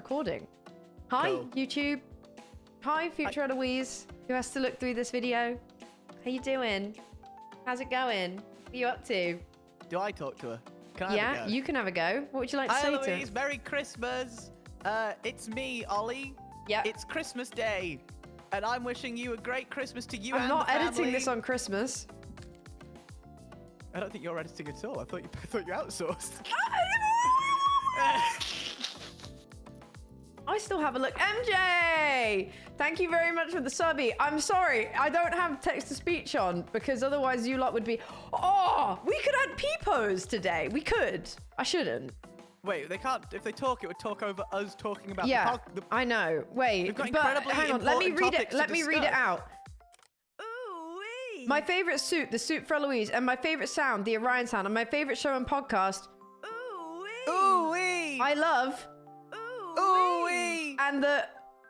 recording. Hi, Cool. YouTube. Hi, future Eloise, who has to look through this video. How you doing? How's it going? What are you up to? Do I talk to her? Can I have a Yeah, go? you can have a go. What would you like to Hi, say to Eloise. her? Merry Christmas. It's me, Ollie. Yeah. It's Christmas Day, and I'm wishing you a great Christmas to you I'm and not the family. editing this on Christmas. I don't think you're editing at all. I thought you outsourced. I still have a look. MJ! Thank you very much for the subby. I'm sorry, I don't have text-to-speech on because otherwise you lot would be, oh, we could add peepos today. We could. I shouldn't. Wait, they can't. If they talk, it would talk over us talking about Yeah, the I know. Wait, We've got but incredibly hang on. Let me important read it. topics to Let me read it discuss. out. Ooee. My favorite suit, the suit for Eloise, and my favorite sound, the Orion sound, and my favorite show and podcast, Ooee. Ooee! I love, Ooee! and the.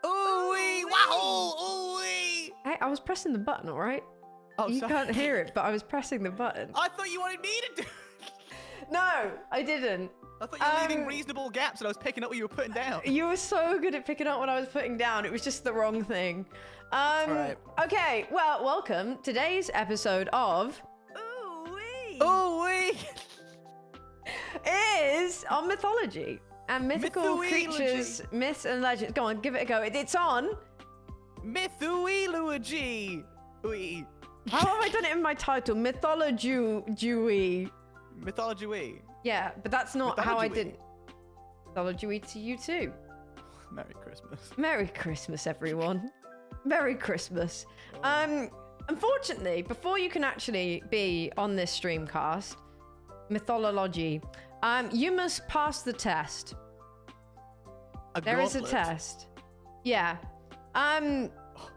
Ooee! Wow! Ooee! Hey, I was pressing the button, all right? Oh, You sorry. can't hear it, but I was pressing the button. I thought you wanted me to do. No, I didn't. I thought you were leaving reasonable gaps, and I was picking up what you were putting down. You were so good at picking up what I was putting down. It was just the wrong thing. Right. Okay, well, welcome. Today's episode of Ooee. Ooee! is on mythology and mythical creatures, myths and legends. Go on, give it a go. It's on. Mythology! Ooee! How have I done it in my title? Mythology. Mythology! Yeah, but that's not how I Mythology. did. Mythology to you too. Merry Christmas. Merry Christmas, everyone. Merry Christmas. Unfortunately, before you can actually be on this streamcast, Mythology, you must pass the test. There is a gauntlet. test. Yeah.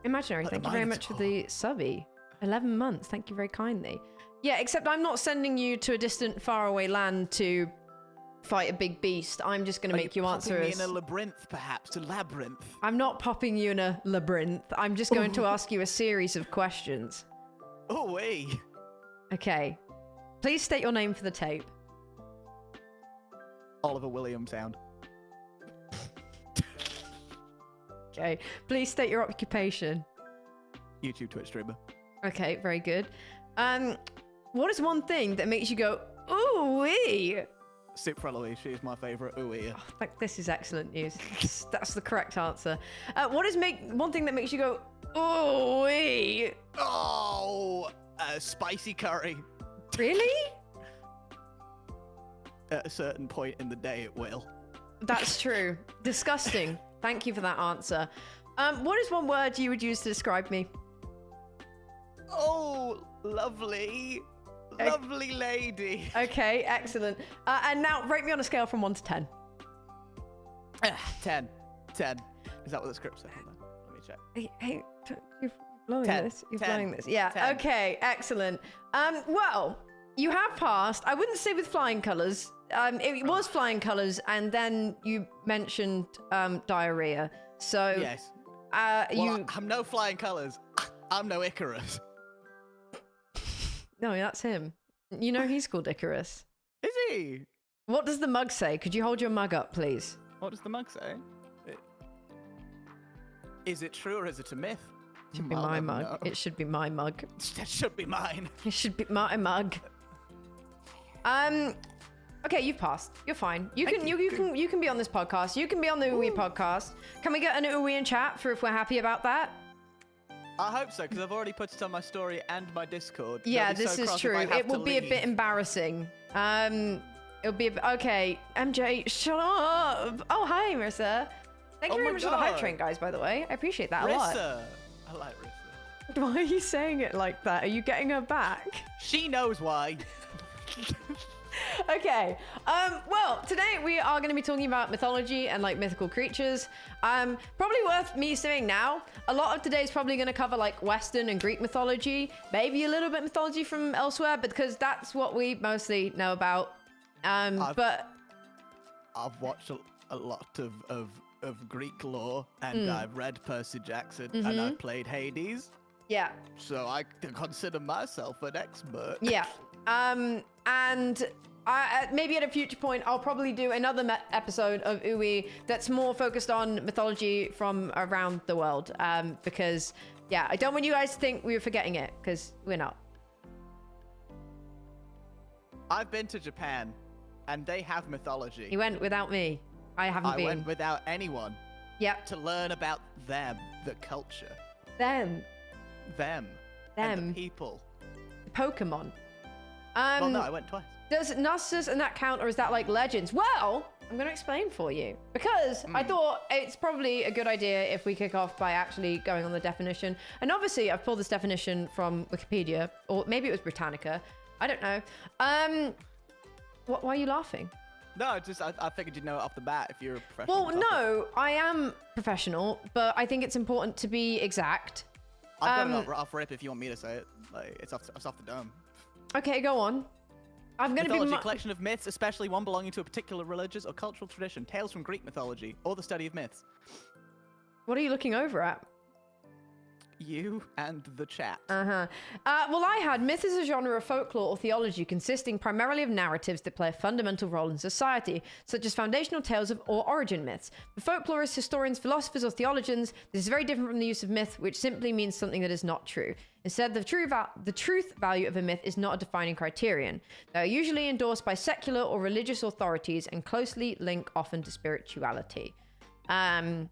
Imaginary, Like the thank you very much for the subby. 11 months, thank you very kindly. Yeah, except I'm not sending you to a distant, faraway land to fight a big beast. I'm just going to make you answer popping me us. in a labyrinth, perhaps. A labyrinth. I'm not popping you in a labyrinth. I'm just going to ask you a series of questions. Ooee! Okay. Please state your name for the tape. Oliver William sound. Okay. Please state your occupation. YouTube Twitch streamer. Okay, very good. What is one thing that makes you go, ooh-wee? Soup for Eloise, she is my favourite. Ooee. Like, this is excellent news. That's the correct answer. What is one thing that makes you go, ooh-wee? Oh! Spicy curry. Really? At a certain point in the day, it will. That's true. Disgusting. Thank you for that answer. What is one word you would use to describe me? Oh, lovely. Lovely lady. Okay, excellent. And now rate me on a scale from 1 to 10. 10. 10. Is that what the script said? Hold on. Let me check. Hey, you're blowing 10. this. You're 10. blowing this. Yeah. 10. Okay. Excellent. Well, you have passed. I wouldn't say with flying colours. It was flying colours, and then you mentioned diarrhea. So Yes. you. I'm no flying colours. I'm no Icarus. No, that's him. You know he's called Icarus. Is he? What does the mug say? Could you hold your mug up, please? What does the mug say? Is it true or is it a myth? It should be I'll my never mug. know. It should be my mug. That should be mine. It should be my mug. Okay, you've passed. You're fine. You can be on this podcast. You can be on the Ooee podcast. Can we get an Ooee in chat for if we're happy about that? I hope so, because I've already put it on my story and my Discord. Yeah, They'll be this so is cross if true. I have It will to be a leave. bit embarrassing. It'll be okay. MJ, shut up. Oh, hi, Marissa. Thank Oh you very my much for the hype God. train, guys. By the way, I appreciate that a lot. Rissa. I like Rissa. Why are you saying it like that? Are you getting her back? She knows why. Okay. Well, today we are going to be talking about mythology and like mythical creatures. Probably worth me saying now, a lot of today is probably going to cover like Western and Greek mythology, maybe a little bit mythology from elsewhere, because that's what we mostly know about. But I've watched a lot of Greek lore, and I've read Percy Jackson, and I've played Hades, yeah, so I can consider myself an expert. yeah. And maybe at a future point, I'll probably do another episode of Ooee that's more focused on mythology from around the world. Because, yeah, I don't want you guys to think we were forgetting it, because we're not. I've been to Japan, and they have mythology. You went without me. I haven't been. I went without anyone. Yep. To learn about them, the culture. Them. Them. And the people. Pokemon. Well, no, I went twice. Does Narcissus and that count, or is that like legends? Well, I'm going to explain for you. Because I thought it's probably a good idea if we kick off by actually going on the definition. And obviously, I've pulled this definition from Wikipedia, or maybe it was Britannica. I don't know. Why are you laughing? No, just I figured you'd know it off the bat if you're a professional. Well, no, I am professional, but I think it's important to be exact. I've got it off rip if you want me to say it. Like, it's off the dome. Okay, go on. I'm going to be... Mythology, a collection of myths, especially one belonging to a particular religious or cultural tradition, tales from Greek mythology, or the study of myths. What are you looking over at? You and the chat. Well, I had myth is a genre of folklore or theology consisting primarily of narratives that play a fundamental role in society, such as foundational tales of or origin myths. For folklorists, historians, philosophers, or theologians, this is very different from the use of myth, which simply means something that is not true. Instead, the truth value of a myth is not a defining criterion. They are usually endorsed by secular or religious authorities and closely link often to spirituality. And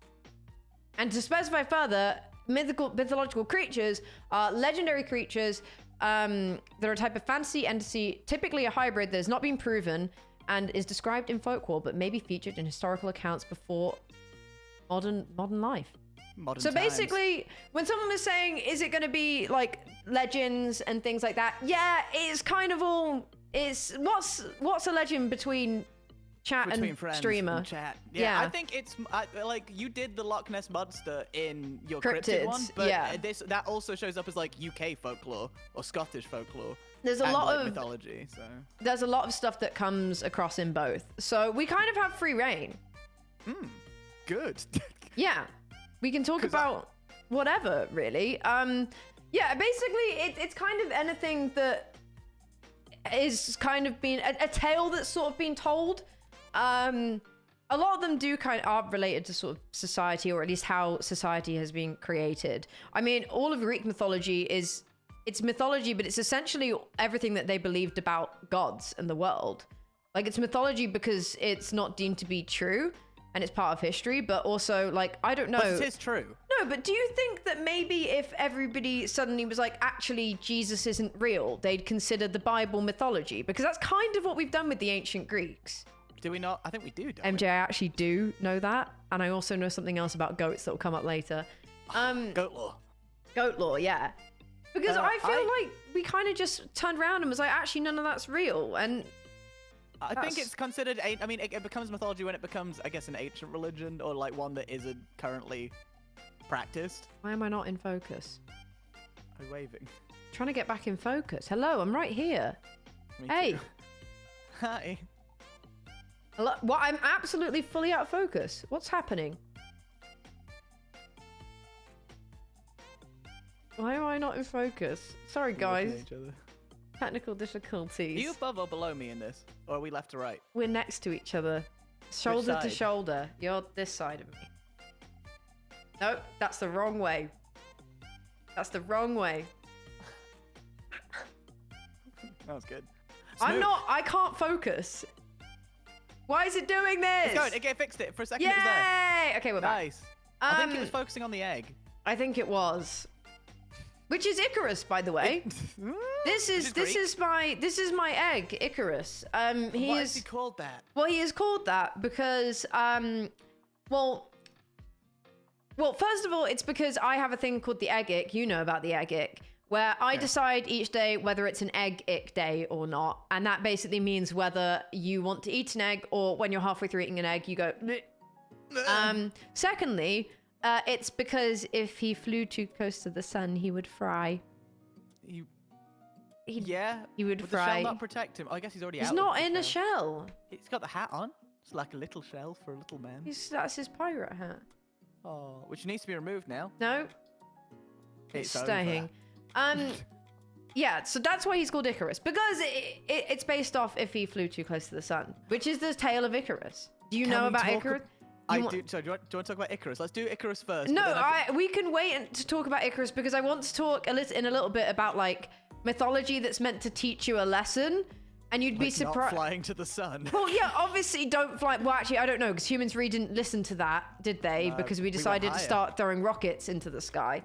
to specify further, mythological creatures are legendary creatures. They're a type of fantasy entity, typically a hybrid that has not been proven and is described in folklore, but may be featured in historical accounts before modern life. Modern so times. Basically, when someone was saying, is it going to be like legends and things like that? Yeah, it's kind of all. It's what's a legend between chat Between and friends streamer? And chat. Yeah, I think it's like you did the Loch Ness monster in your cryptid one, but yeah. that also shows up as like UK folklore or Scottish folklore. There's a and, lot like, of mythology. So there's a lot of stuff that comes across in both. So we kind of have free reign. Good. Yeah, we can talk about whatever really. Yeah, basically it's kind of anything that is kind of been a tale that's sort of been told. A lot of them are related to sort of society, or at least how society has been created. I mean, all of Greek mythology it's mythology, but it's essentially everything that they believed about gods and the world. Like, it's mythology because it's not deemed to be true and it's part of history, but also, like, I don't know. But it is true. No, but do you think that maybe if everybody suddenly was like, actually, Jesus isn't real, they'd consider the Bible mythology? Because that's kind of what we've done with the ancient Greeks. Do we not? I think we do, don't MJ, I actually do know that. And I also know something else about goats that will come up later. Goat lore. Goat lore, yeah. Because I feel like we kind of just turned around and was like, actually, none of that's real. And I think it's considered, I mean, it becomes mythology when it becomes, I guess, an ancient religion, or like one that isn't currently practiced. why am I not in focus? Are you waving? Trying to get back in focus. Hello, I'm right here. Me Hey. too. Hi. Hello? What? I'm absolutely fully out of focus. What's happening? Why am I not in focus? Sorry, We're looking guys. at each other. Technical Are difficulties. you above or below me in this? Or are we left to right? We're next to each other. Shoulder to side? shoulder. You're this side of me. No, that's the wrong way. That's the wrong way. That was good. I'm not, I can't focus. Why is it doing this? It's going. It fixed it. For a second it was there. Yay! Okay, we're back. Nice. I think it was focusing on the egg. I think it was. Which is Icarus, by the way. This is my egg, Icarus. Why is he called that? Well, he is called that because well, first of all, it's because I have a thing called the egg ick. You know about the egg ick, where I decide each day whether it's an egg ick day or not, and that basically means whether you want to eat an egg, or when you're halfway through eating an egg, you go. Secondly, it's because if he flew too close to the sun, he would fry. He would Would the fry. shell not protect him? Oh, I guess he's already out. He's of not the in a shell. He's got the hat on. It's like a little shell for a little man. That's his pirate hat. Oh, which needs to be removed now. No, It's staying. over. Yeah, so that's why he's called Icarus, because it's based off if he flew too close to the sun, which is the tale of Icarus. Do you know about Icarus? I do. Sorry, do you want to talk about Icarus? Let's do Icarus first. No, we can wait to talk about Icarus because I want to talk in a little bit about like mythology that's meant to teach you a lesson, and you'd be surprised. Not flying to the sun. Well, yeah, obviously don't fly. Well, actually, I don't know because humans really didn't listen to that, did they? Because we decided to start throwing rockets into the sky.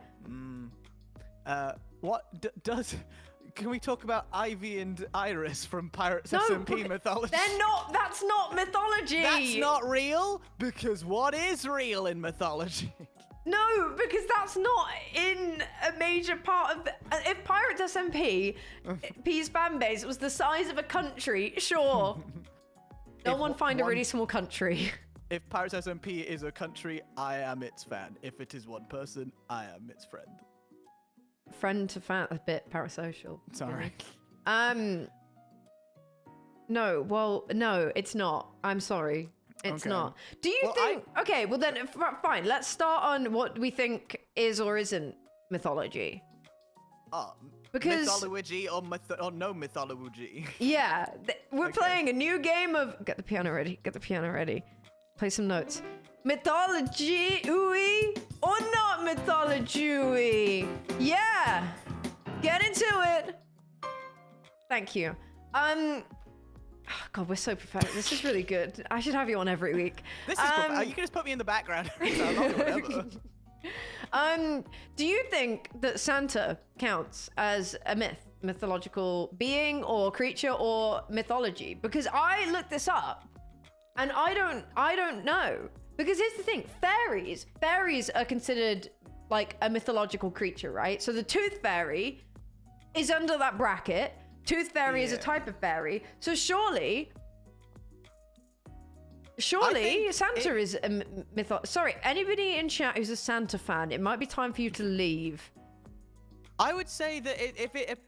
What does? Can we talk about Ivy and Iris from Pirates SMP mythology? They're not. That's not mythology. That's not real? Because what is real in mythology? No, because that's not in a major part of... If Pirates SMP, P's fan base was the size of a country, sure. No one find a really small country. If Pirates SMP is a country, I am its fan. If it is one person, I am its friend. Friend to fan, a bit parasocial. Sorry. Really. No, it's not. I'm sorry. It's not. Do you think... Okay, well then, fine. Let's start on what we think is or isn't mythology. Because... Mythology or no mythology. Yeah. We're playing a new game of... Get the piano ready. Play some notes. Mythology, ooey, or not mythology, ooey? Yeah. Get into it. Thank you. God, we're so prepared. This is really good. I should have you on every week. This is you can just put me in the background. Do you think that Santa counts as a mythological being or creature or mythology? Because I looked this up and I don't know. Because here's the thing, fairies are considered like a mythological creature, right? So the tooth fairy is under that bracket. Tooth fairy is a type of fairy. So surely Santa is a Sorry, anybody in chat who's a Santa fan, it might be time for you to leave. I would say that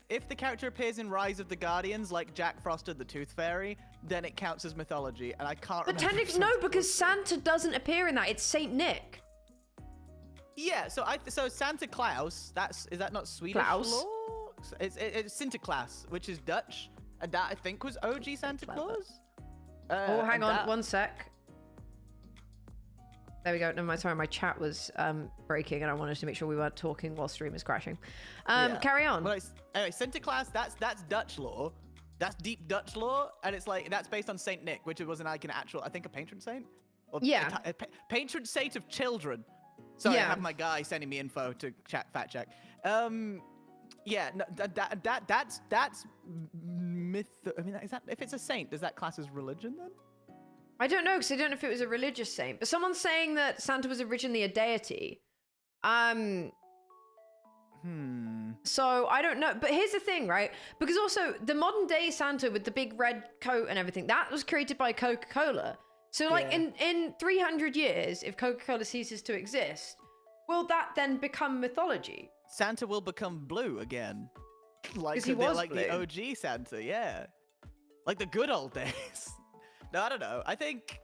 if the character appears in Rise of the Guardians, like Jack Frost and the Tooth Fairy, then it counts as mythology, and I can't remember. But technically, no, because Santa doesn't appear in that. It's Saint Nick. Yeah, so Santa Claus, is that not Swedish law? It's Sinterklaas, which is Dutch, and that I think was OG Santa Claus. Hang on, one sec. There we go. No, sorry, my chat was breaking, and I wanted to make sure we weren't talking while stream is crashing. Carry on. Well, anyway, Sinterklaas, that's Dutch law. That's deep Dutch law, and it's like that's based on Saint Nick, which was I think a patron saint. Or a patron saint of children. Sorry, I have my guy sending me info to fact check. Yeah, no, that's myth. I mean, if it's a saint, does that class as religion then? I don't know, because I don't know if it was a religious saint, but someone's saying that Santa was originally a deity. So I don't know, but here's the thing, right? Because also the modern day Santa with the big red coat and everything, that was created by Coca-Cola. So like in 300 years, if Coca-Cola ceases to exist, will that then become mythology? Santa will become blue again. Like he was like blue. The OG Santa, yeah. Like the good old days. No, I don't know. I think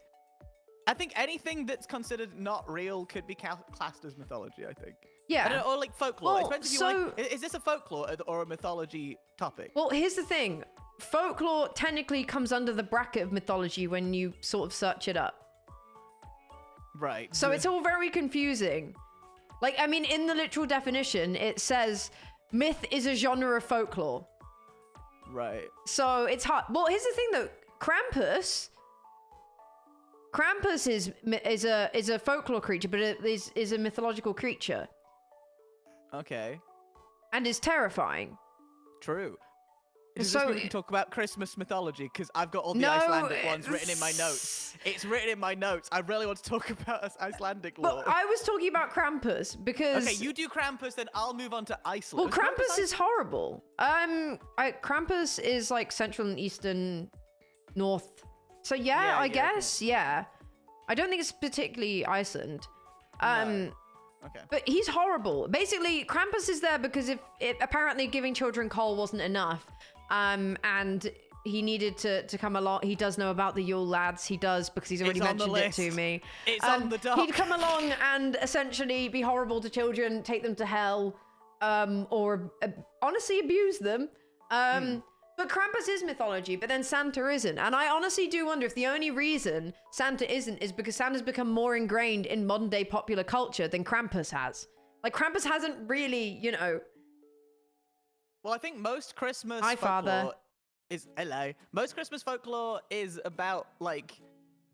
anything that's considered not real could be classed as mythology, I think. Yeah. I don't know, or like folklore. Well, Depends if you like, is this a folklore or a mythology topic? Well, here's the thing. Folklore technically comes under the bracket of mythology when you sort of search it up. Right. So it's all very confusing. Like, I mean, in the literal definition, it says myth is a genre of folklore. Right. So it's hard. Well, here's the thing though. Krampus is a folklore creature, but it is a mythological creature. Okay. And is terrifying. True. Does this mean we can talk about Christmas mythology? Because I've got all the Icelandic ones written in my notes. It's written in my notes. I really want to talk about Icelandic lore. Well, I was talking about Krampus because... Okay, you do Krampus, then I'll move on to Iceland. Well, Krampus is horrible. Krampus is like Central and Eastern North. So yeah, I guess, yeah. I don't think it's particularly Iceland. No. Okay. But he's horrible. Basically, Krampus is there because apparently giving children coal wasn't enough. And he needed to come along. He does know about the Yule lads. He does, because he's already mentioned it to me. It's on the dock. He'd come along and essentially be horrible to children, take them to hell, or honestly abuse them. But Krampus is mythology, but then Santa isn't. And I honestly do wonder if the only reason Santa isn't is because Santa's become more ingrained in modern day popular culture than Krampus has. Like, Krampus hasn't really, you know... Well, I think most Christmas Hi, Father. Most Christmas folklore is about, like,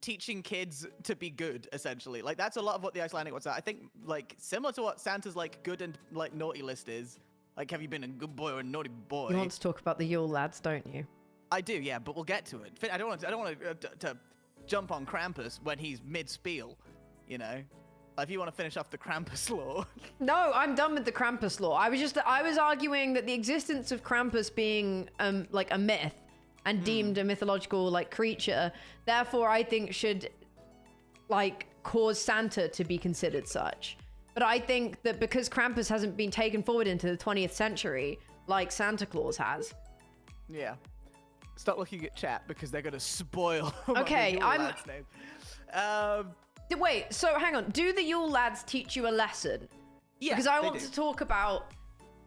teaching kids to be good, essentially. Like, that's a lot of what the Icelandic ones are. I think, like, similar to what Santa's, like, good and, like, naughty list is. Like, have you been a good boy or a naughty boy? You want to talk about the Yule lads, don't you? I do, yeah, but we'll get to it. I don't want to jump on Krampus when he's mid-spiel, you know? If you want to finish off the Krampus lore. No, I'm done with the Krampus lore. I was arguing that the existence of Krampus being like a myth and deemed a mythological like creature, therefore I think should like cause Santa to be considered such. But I think that because Krampus hasn't been taken forward into the 20th century like Santa Claus has. Yeah. Stop looking at chat because they're going to spoil. Okay, name. Wait, so hang on. Do the Yule lads teach you a lesson? Yeah, because I want to talk about...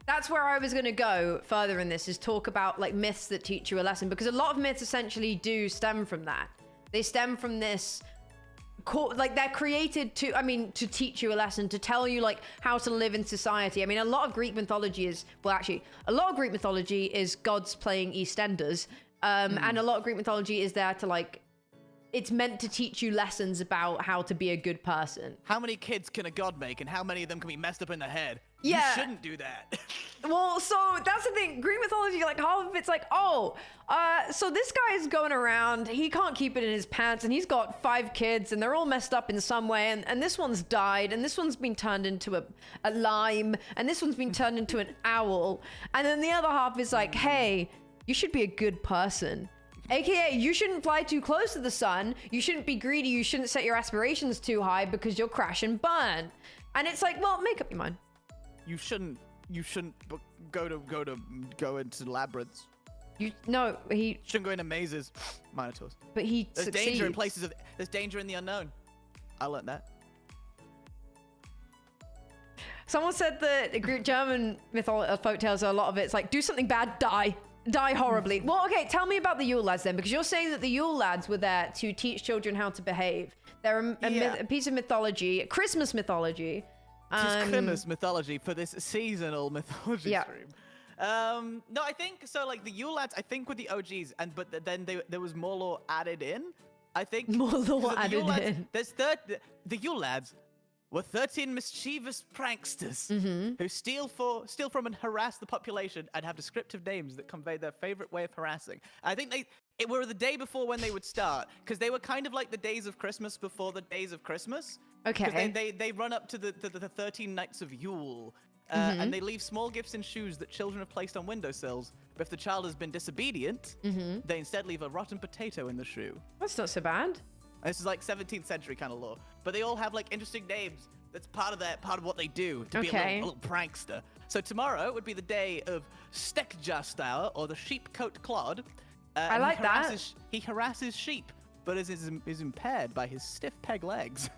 That's where I was going to go further in this, is talk about like myths that teach you a lesson. Because a lot of myths essentially do stem from that. They stem from this... Like they're created to teach you a lesson, to tell you like how to live in society. I mean, a lot of Greek mythology is gods playing EastEnders, and a lot of Greek mythology is there to like, it's meant to teach you lessons about how to be a good person. How many kids can a god make, and how many of them can be messed up in the head? Yeah. You shouldn't do that. Well, so that's the thing. Greek mythology, like half of it's like, so this guy is going around, he can't keep it in his pants, and he's got 5 kids, and they're all messed up in some way, and this one's died, and this one's been turned into a lime, and this one's been turned into an owl. And then the other half is like, hey, you should be a good person. AKA, you shouldn't fly too close to the sun, you shouldn't be greedy, you shouldn't set your aspirations too high because you'll crash and burn. And it's like, well, make up your mind. You shouldn't go into labyrinths. He shouldn't go into mazes. Minotaurs. But there's danger in places there's danger in the unknown. I learned that. Someone said that Greek German folktales are a lot of it's like, do something bad, die horribly. Well, okay, tell me about the Yule lads then, because you're saying that the Yule lads were there to teach children how to behave. They're a piece of mythology, Christmas mythology. Christmas mythology for this seasonal mythology stream. No, I think so. Like the Yule lads, I think were the OGs, but then there was more lore added in. I think more lore added in. The Yule lads were 13 mischievous pranksters who steal from and harass the population and have descriptive names that convey their favorite way of harassing. I think it were the day before when they would start, because they were kind of like the days of Christmas before the days of Christmas. Okay. They run up to the 13 nights of Yule, and they leave small gifts in shoes that children have placed on windowsills. But if the child has been disobedient, they instead leave a rotten potato in the shoe. That's not so bad. This is like 17th century kind of lore, but they all have like interesting names. That's part of what they do to be a little prankster. So tomorrow would be the day of Stekjastauer, or the sheepcoat clod. I like that. He harasses sheep, but is impaired by his stiff peg legs.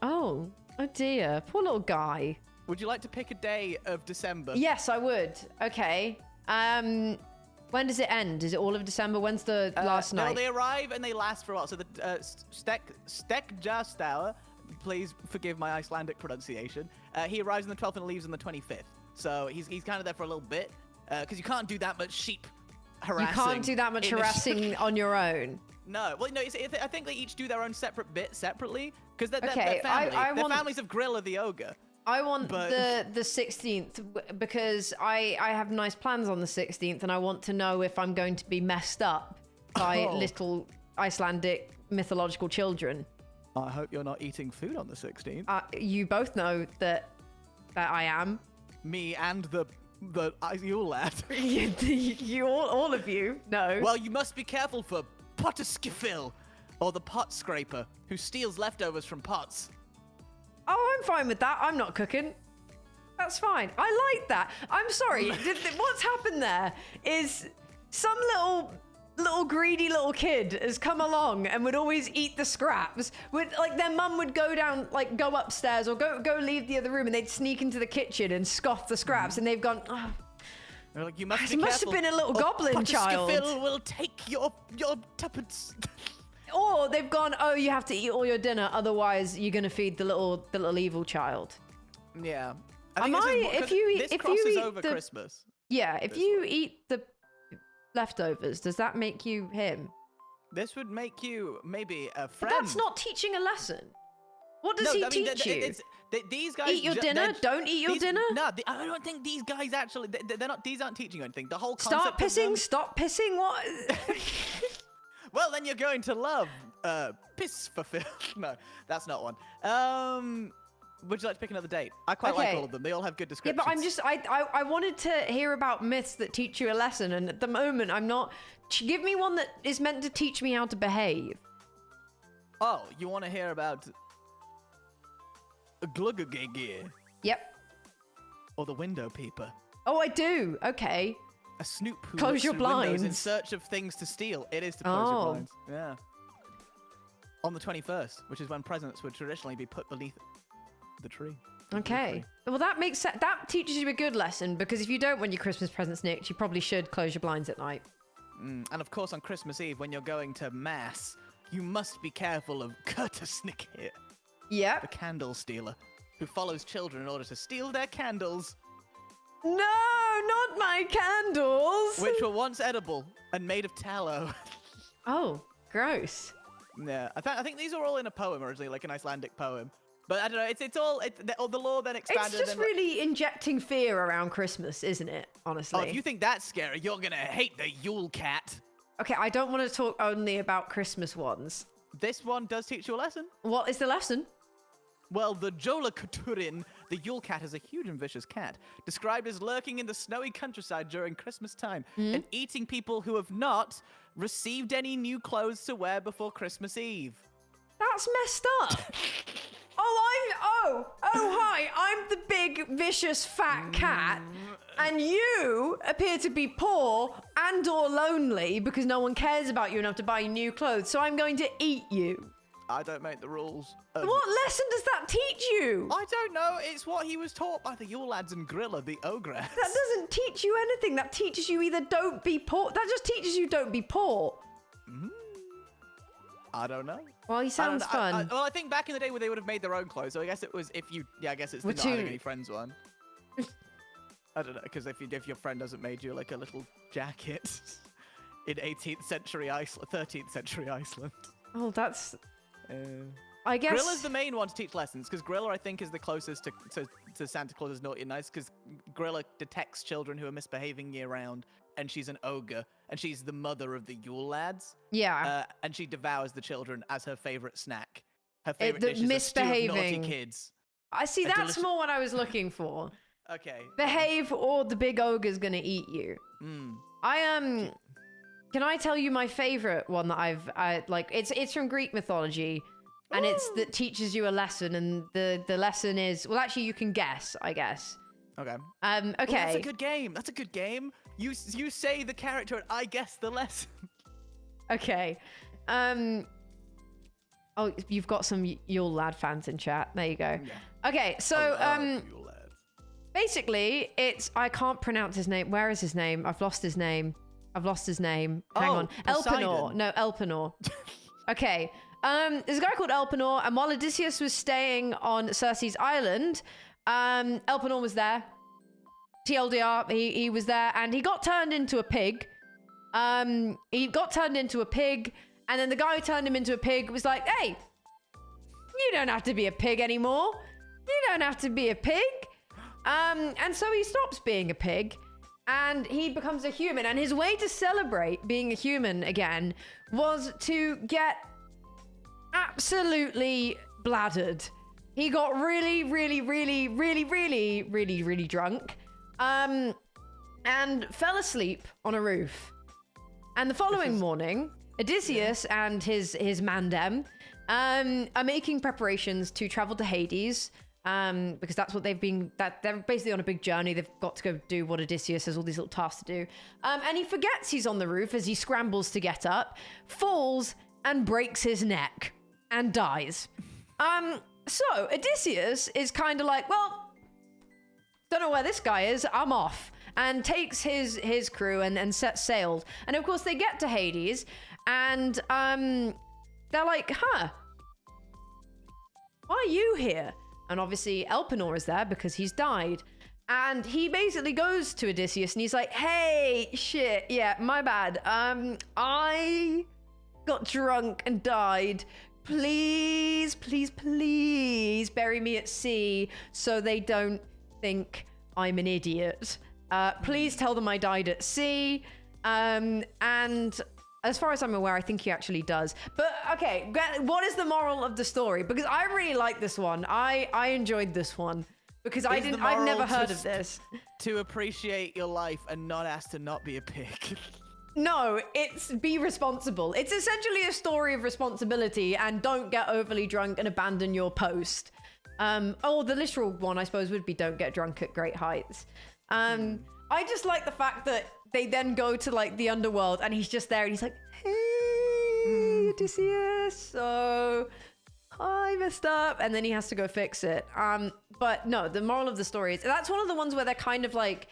Oh dear, poor little guy. Would you like to pick a day of December? Yes, I would. Okay. When does it end? Is it all of December? When's the last night? No, they arrive and they last for a while. So the Stekjastauer, please forgive my Icelandic pronunciation. He arrives on the 12th and leaves on the 25th. So he's kind of there for a little bit, because you can't do that much sheep harassing. You can't do that much harassing on your own. No, well, no. I think they each do their own separate bit separately, because they're family. They're families of Grilla the ogre. I want the 16th because I have nice plans on the 16th, and I want to know if I'm going to be messed up by little Icelandic mythological children. I hope you're not eating food on the 16th. You both know that I am. Me and the Yule lad. you all of you know. Well, you must be careful for Potterskifil, or the pot scraper, who steals leftovers from pots. Oh, I'm fine with that. I'm not cooking. That's fine. I like that. I'm sorry. What's happened there is some little little greedy little kid has come along and would always eat the scraps. Like their mum would go down, like go upstairs or go leave the other room, and they'd sneak into the kitchen and scoff the scraps, and they've gone, oh, They're like, you must be must have careful, been a little or goblin child. Phil will take your tuppence. Or they've gone, oh, you have to eat all your dinner, otherwise you're gonna feed the little evil child. Yeah. If you crosses eat over Christmas. Yeah, if you eat the leftovers, does that make you him? This would make you maybe a But friend. that's not teaching a lesson. What does he teach you? These guys Eat your dinner? Don't eat your dinner? No, I don't think these guys actually. They're not. These aren't teaching you anything. The whole Start concept. pissing. Stop pissing. What? Well, then you're going to love piss for Phil. No, that's not one. Would you like to pick another date? I quite like all of them. They all have good Yeah, descriptions. but I wanted to hear about myths that teach you a lesson, and at the moment I'm not. Give me one that is meant to teach me how to behave. Oh, you want to hear about Glugagagir Yep. or the window peeper? Oh, I do. Okay. A snoop who Close looks your through windows in blinds. search of things to steal. It is to close your Oh. blinds. Yeah. On the 21st, which is when presents would traditionally be put beneath the tree. Okay. Well, that makes sense. That teaches you a good lesson, because if you don't want your Christmas presents nicked, you probably should close your blinds at night. And of course, on Christmas Eve, when you're going to mass, you must be careful of Kurtisnik here, the Yep. candle stealer, who follows children in order to steal their candles, No, not my candles. which were once edible and made of tallow. Oh, gross. Yeah, I think these are all in a poem originally, like an Icelandic poem. But I don't know. The law then expanded. It's just and, really injecting fear around Christmas, isn't it? Honestly. Oh, if you think that's scary, you're gonna hate the Yule Cat. Okay, I don't want to talk only about Christmas ones. This one does teach you a lesson. What is the lesson? Well, the Jolakuturin, the Yule Cat, is a huge and vicious cat, described as lurking in the snowy countryside during Christmas time and eating people who have not received any new clothes to wear before Christmas Eve. That's messed up. Hi, I'm the big, vicious, fat cat, and you appear to be poor and or lonely because no one cares about you enough to buy you new clothes, so I'm going to eat you. I don't make the rules. What lesson does that teach you? I don't know. It's what he was taught by the Yule lads and Grilla, the ogress. That doesn't teach you anything. That teaches you either don't be poor. That just teaches you don't be poor. I don't know. Well, he sounds fun. Well, I think back in the day where they would have made their own clothes, so I guess it was if you. Yeah, I guess it's the Would not having you- any friends one. I don't know, because if your friend hasn't made you like a little jacket in 18th century Iceland, 13th century Iceland. Oh, that's. I guess. Grilla's the main one to teach lessons, because Grilla, I think, is the closest to Santa Claus is naughty and nice, because Grilla detects children who are misbehaving year round, and she's an ogre, and she's the mother of the Yule lads. Yeah. And she devours the children as her favorite snack. Her favorite the dish is a stew of naughty misbehaving. kids. I see. a That's delicious- more what I was looking for. Okay. Behave, or the big ogre's gonna eat you. Can I tell you my favorite one that I like? It's from Greek mythology, and it's that teaches you a lesson, and the lesson is, well, actually you can guess, I guess. Okay. Okay. Well, that's a good game. That's a good game. You say the character and I guess the lesson. Okay. Oh, you've got some Yule Lad fans in chat. There you go. Yeah. Okay, so Yule lads. basically I can't pronounce his name. Where is his name? I've lost his name. Hang on. Poseidon. Elpenor. No, Elpenor. Okay. There's a guy called Elpenor, and while Odysseus was staying on Circe's island, Elpenor was there. TLDR, he was there, and he got turned into a pig. And then the guy who turned him into a pig was like, hey, you don't have to be a pig anymore. You don't have to be a pig. And so he stops being a pig, and he becomes a human. And his way to celebrate being a human again was to get absolutely bladdered. He got really, really, really, really, really, really, really drunk, and fell asleep on a roof. And the following morning, Odysseus and his mandem are making preparations to travel to Hades because that's what they've been, that they're basically on a big journey. They've got to go do what Odysseus has all these little tasks to do. And he forgets he's on the roof as he scrambles to get up, falls and breaks his neck and dies. So Odysseus is kind of like, well, don't know where this guy is, I'm off. And takes his crew and sets sail. And of course they get to Hades and they're like, huh, why are you here? And obviously Elpenor is there because he's died. And he basically goes to Odysseus and he's like, hey, shit, yeah, my bad. I got drunk and died. Please, please, please bury me at sea so they don't think I'm an idiot. Please tell them I died at sea. And as far as I'm aware, I think he actually does. But okay, what is the moral of the story? Because I really like this one. I enjoyed this one because I've never heard of this. To appreciate your life and not ask to not be a pig. No, it's be responsible. It's essentially a story of responsibility and don't get overly drunk and abandon your post. Or the literal one, I suppose, would be don't get drunk at great heights. I just like the fact that they then go to like the underworld and he's just there and he's like, hey, Odysseus, so I messed up. And then he has to go fix it. But no, the moral of the story is that's one of the ones where they're kind of like,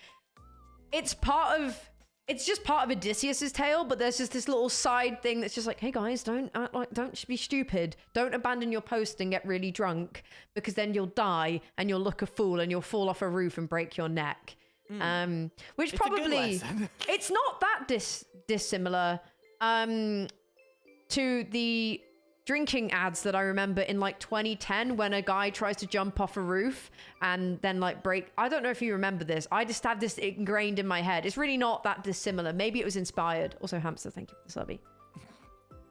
it's just part of Odysseus's tale, but there's just this little side thing that's just like, hey guys, don't be stupid. Don't abandon your post and get really drunk because then you'll die and you'll look a fool and you'll fall off a roof and break your neck. Which it's probably it's not that dissimilar to the drinking ads that I remember in like 2010 when a guy tries to jump off a roof and then like break. I don't know if you remember this. I just have this ingrained in my head. It's really not that dissimilar. Maybe it was inspired. Also, Hamster, thank you for the subby.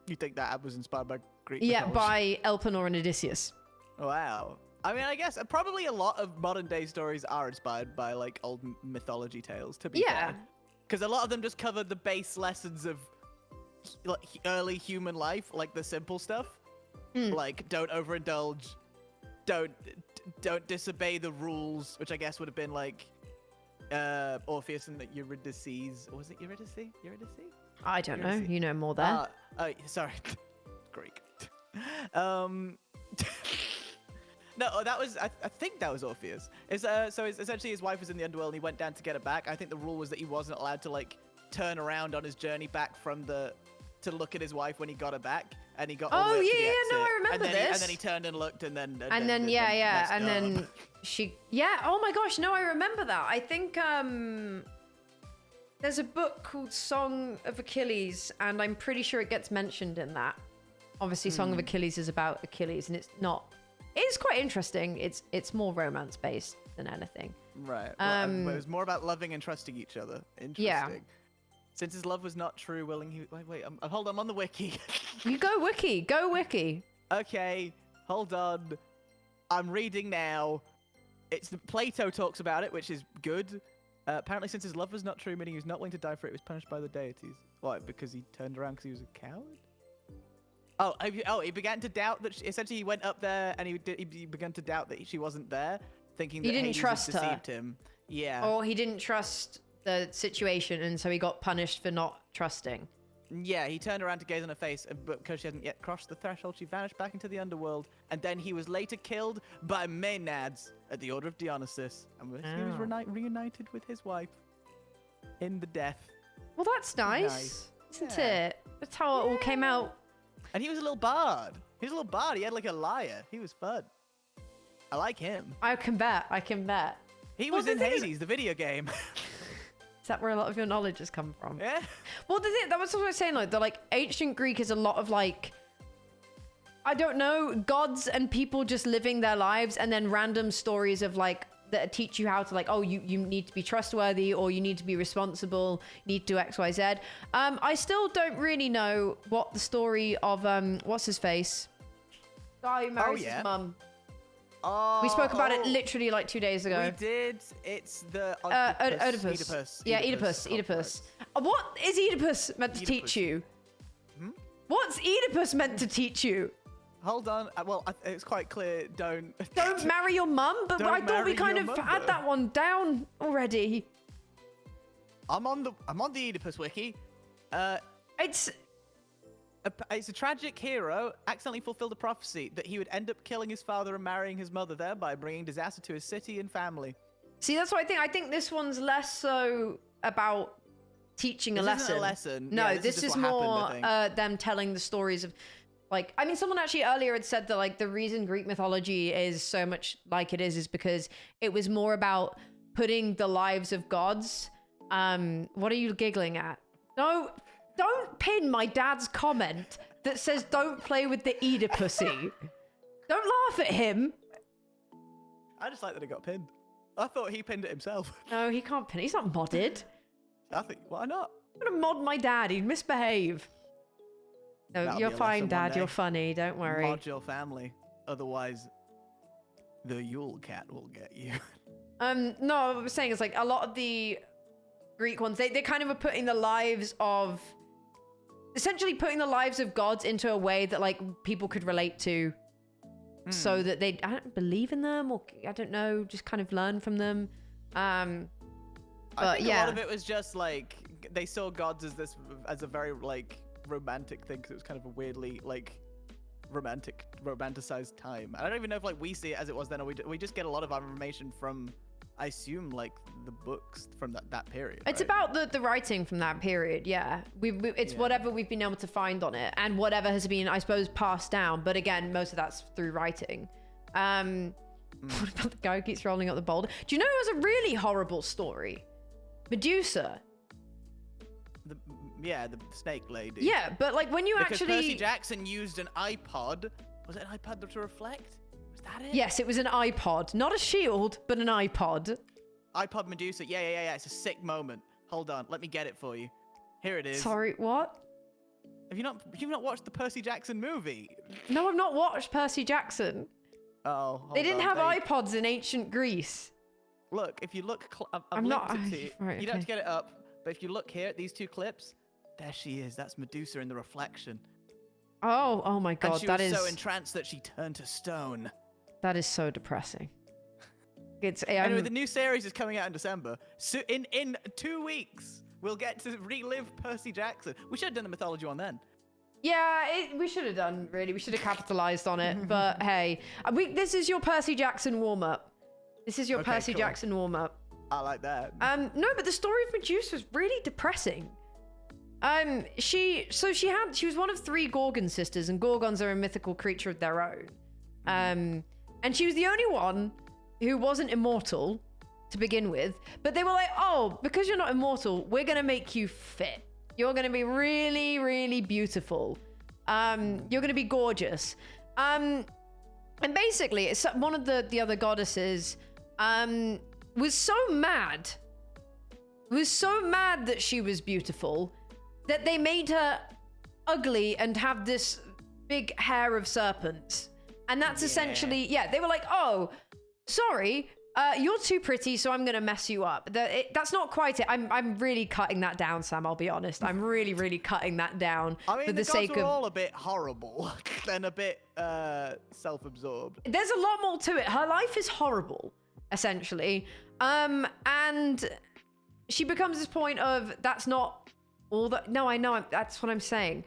You think that ad was inspired by Greek mythology? Yeah, by Elpenor and Odysseus. Wow. I mean, I guess probably a lot of modern day stories are inspired by like old mythology tales, to be fair. Because a lot of them just cover the base lessons of like early human life, like the simple stuff. Like don't overindulge, don't disobey the rules, which I guess would have been like Orpheus and the Eurydice. Or was it Eurydice? I don't know. You know more there. Sorry. Greek. No, that was, I think that was Orpheus. So it's essentially his wife was in the underworld and he went down to get her back. I think the rule was that he wasn't allowed to like turn around on his journey back to look at his wife when he got her back. And he got all the way up to the exit. No, I remember this. And then he turned and looked and then... And then she... Yeah, oh my gosh, no, I remember that. I think there's a book called Song of Achilles and I'm pretty sure it gets mentioned in that. Obviously, Song of Achilles is about Achilles and it's not... It's quite interesting. It's more romance based than anything. Right. Well, it was more about loving and trusting each other. Interesting. Yeah. Since his love was not true, willing he... Wait, hold on, I'm on the wiki. You go wiki. Go wiki. Okay, hold on. I'm reading now. Plato talks about it, which is good. Apparently, since his love was not true, meaning he was not willing to die for it, he was punished by the deities. Why? Because he turned around because he was a coward? He began to doubt that. Essentially, he went up there and he began to doubt that she wasn't there, thinking that he didn't trust her. Deceived him. Yeah. Or he didn't trust the situation, and so he got punished for not trusting. Yeah, he turned around to gaze on her face, but because she hadn't yet crossed the threshold, she vanished back into the underworld. And then he was later killed by Maenads at the order of Dionysus, and he was reunited with his wife in the death. Well, that's nice, isn't it? That's how it all came out. And he was a little bard. He had like a lyre. He was fun. I like him. I can bet. He was in Hades, the video game. Is that where a lot of your knowledge has come from? Yeah. Well, that was what I was saying. Like, the ancient Greek is a lot of like, I don't know, gods and people just living their lives, and then random stories of like that teach you how to like, oh, you need to be trustworthy, or you need to be responsible, you need to do X, Y, Z. I still don't really know what the story of what's his face, guy who marries his mum. We spoke about it literally like 2 days ago. We did. It's the Oedipus. Yeah, Oedipus. What is Oedipus meant to teach you? What's Oedipus meant to teach you? Hold on. Well, it's quite clear. Don't marry your mum. But Don't I thought we marry kind your of had mother. that one down already. I'm on the Oedipus wiki. It's It's a tragic hero accidentally fulfilled a prophecy that he would end up killing his father and marrying his mother, thereby bringing disaster to his city and family. see, that's what I think. I think this one's less so about teaching a This lesson. isn't a lesson. No, Yeah, this just is what happened, more I think. them telling the stories of, like, I mean, someone actually earlier had said that like the reason Greek mythology is so much like it is because it was more about putting the lives of gods. What are you giggling at? No, don't pin my dad's comment that says don't play with the Oedipusy. Don't laugh at him. I just like that it got pinned. I thought he pinned it himself. No, he can't pin. He's not modded. I think, why not? I'm gonna mod my dad. He'd misbehave. No, That'll you're be a fine, lesson one Dad. day. You're funny. Don't worry. Mod your family. Otherwise, the Yule Cat will get you. No, what I was saying is like a lot of the Greek ones, they kind of are putting the lives of, essentially putting the lives of gods into a way that like people could relate to, so that they, I don't believe in them, or I don't know, just kind of learn from them. I But think yeah. a lot of it was just like they saw gods as a very like romantic thing because it was kind of a weirdly like romanticized time. I don't even know if like we see it as it was then, or we just get a lot of our information from, I assume, like the books from that period. It's right? about the writing from that period, yeah. It's whatever we've been able to find on it, and whatever has been, I suppose, passed down. But again, most of that's through writing. What about the guy who keeps rolling up the boulder? Do you know it was a really horrible story? Medusa. the snake lady. Yeah, but like when you Because actually... Percy Jackson used an iPod. Was it an iPod to reflect? Was that it? Yes, it was an iPod. Not a shield, but an iPod. iPod Medusa. Yeah. It's a sick moment. Hold on, let me get it for you. Here it is. Sorry, what? You've not watched the Percy Jackson movie? No, I've not watched Percy Jackson. Oh, They didn't have I. iPods in ancient Greece. Look, if you look, I've I'm linked not- it to you. right, You don't have to okay. get it up, but if you look here at these two clips, there she is. That's Medusa in the reflection. Oh my And god, she that was is so entranced that she turned to stone. so depressing. It's Anyway, the new series is coming out in December. So in 2 weeks, we'll get to relive Percy Jackson. We should have done the mythology one then. yeah, we should have done, really. We should have capitalized on it. But hey, this is your Percy Jackson warm-up. This is your Okay, Percy cool. Jackson warm-up. I like that. No, but the story of Medusa was really depressing. She was one of 3 Gorgon sisters, and Gorgons are a mythical creature of their own. And she was the only one who wasn't immortal to begin with, but they were like, oh, because you're not immortal, we're gonna make you fit. You're gonna be really, really beautiful. You're gonna be gorgeous. And basically, it's one of the other goddesses was so mad that she was beautiful that they made her ugly and have this big hair of serpents. And that's essentially, they were like, oh, sorry, you're too pretty, so I'm gonna mess you up. That's not quite it. I'm really cutting that down, Sam, I'll be honest. I'm really, really cutting that down I mean, for the gods sake were of... all a bit horrible and a bit self-absorbed. There's a lot more to it. Her life is horrible, essentially. And she becomes this point of, that's not all that... No, I know, that's what I'm saying.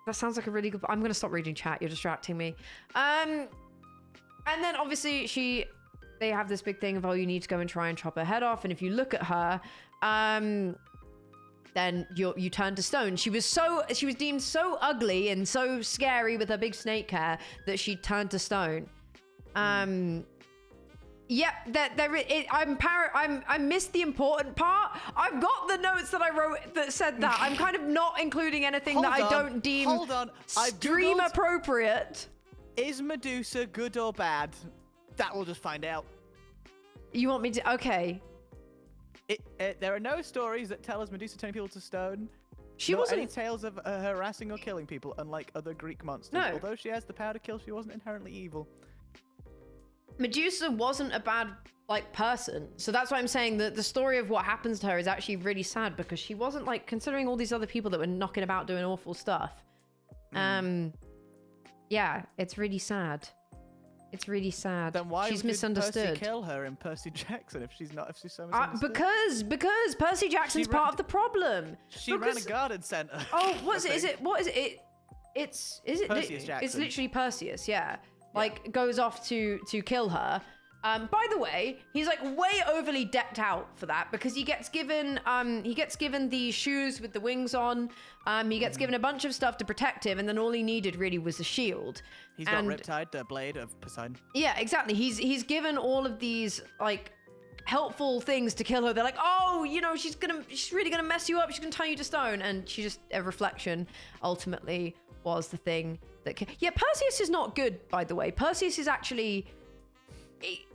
That sounds like a really good... I'm going to stop reading chat. You're distracting me. And then obviously they have this big thing of, oh, you need to go and try and chop her head off. And if you look at her, then you turn to stone. She was deemed so ugly and so scary with her big snake hair that she turned to stone. Yep, I missed the important part. I've got the notes that I wrote that said that. I'm kind of not including anything that I don't deem stream appropriate. Is Medusa good or bad? That we'll just find out. You want me to? Okay. There are no stories that tell us Medusa turning people to stone. She wasn't wasn't. any tales of harassing or killing people, unlike other Greek monsters. No. Although she has the power to kill, she wasn't inherently evil. Medusa wasn't a bad person, so that's why I'm saying that the story of what happens to her is actually really sad because she wasn't considering all these other people that were knocking about doing awful stuff. Yeah, it's really sad. It's really sad. Then why she's did misunderstood? Percy kill her in Percy Jackson if she's so misunderstood? Because Percy Jackson's part of the problem. She ran a garden centre. Oh, what's it? Is it what is it? Is it Perseus Jackson. It's literally Perseus, yeah. Like goes off to kill her. By the way, he's like way overly decked out for that because he gets given these shoes with the wings on. He gets given a bunch of stuff to protect him, and then all he needed really was a shield. He's got Riptide, the blade of Poseidon. Yeah, exactly. He's given all of these like helpful things to kill her. They're like, oh, you know, she's really gonna mess you up. She's gonna turn you to stone, and she just a reflection ultimately was the thing that. Yeah, Perseus is not good, by the way. Perseus is actually. He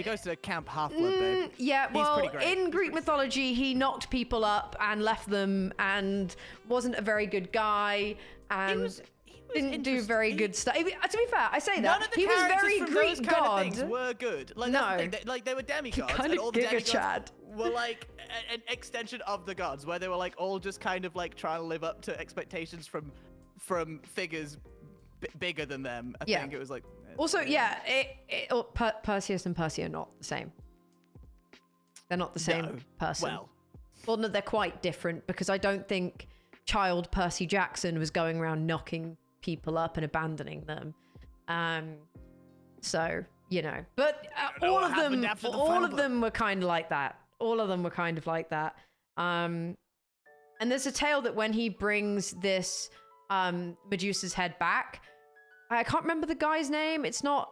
goes to Camp Half-Blood, babe. Yeah, well, in Greek pretty mythology, he knocked people up and left them and wasn't a very good guy and didn't do very good stuff. To be fair, I say that. None of the he was characters very from Greek those kind god. of things were good. Like, that's the thing. Like, they were demigods, kind and of all the demigods Chad. were like an extension of the gods, where they were like all just kind of like trying to live up to expectations from figures bigger than them. I think it was like. Also, yeah, Perseus and Percy are not the same. They're not the same person. Well, no, they're quite different because I don't think child Percy Jackson was going around knocking people up and abandoning them. So, you know, but all of them were kind of like that. All of them were kind of like that. And there's a tale that when he brings this Medusa's head back, I can't remember the guy's name. It's not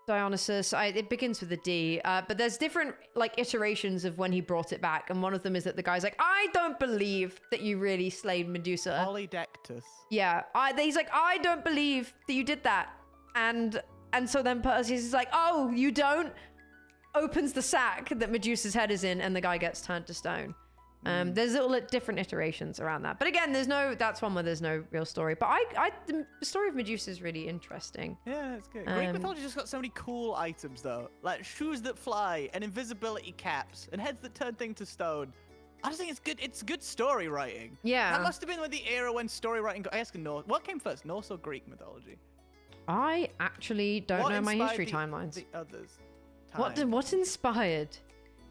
Dionysus. It begins with a D. But there's different like iterations of when he brought it back. And one of them is that the guy's like, I don't believe that you really slayed Medusa. Polydectus. Yeah. He's like, I don't believe that you did that. And so then Perseus is like, oh, you don't? Opens the sack that Medusa's head is in and the guy gets turned to stone. There's little different iterations around that, but again, that's one where there's no real story. But the story of Medusa is really interesting. Yeah, it's good. Greek mythology just got so many cool items though, like shoes that fly and invisibility caps and heads that turn things to stone. I just think it's good. It's good story writing. Yeah, that must have been the era when story writing got. I ask Norse. What came first, Norse or Greek mythology? I actually don't know my history timelines. The others. What inspired?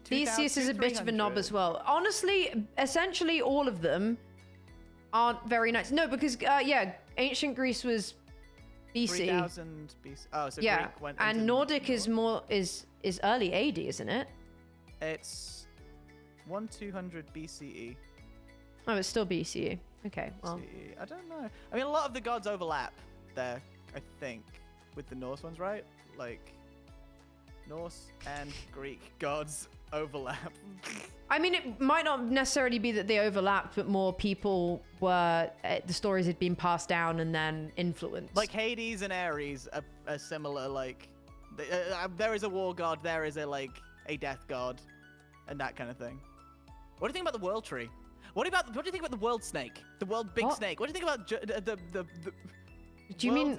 Theseus is a bit of a knob as well. Honestly, essentially all of them aren't very nice. No, because ancient Greece was BC. 3000 BC. Oh, so yeah, Greek went and Nordic is early AD, isn't it? It's 1200 BCE. Oh, it's still BCE. Okay, well. BCE. I don't know. I mean, a lot of the gods overlap there, I think, with the Norse ones, right? Like, Norse and Greek gods overlap. I mean, it might not necessarily be that they overlapped, but more people were the stories had been passed down and then influenced. Like Hades and Ares are similar. Like there is a war god, there is a death god, and that kind of thing. What do you think about the world tree? What do you think about the world snake? The world big snake. What do you think about the Do you mean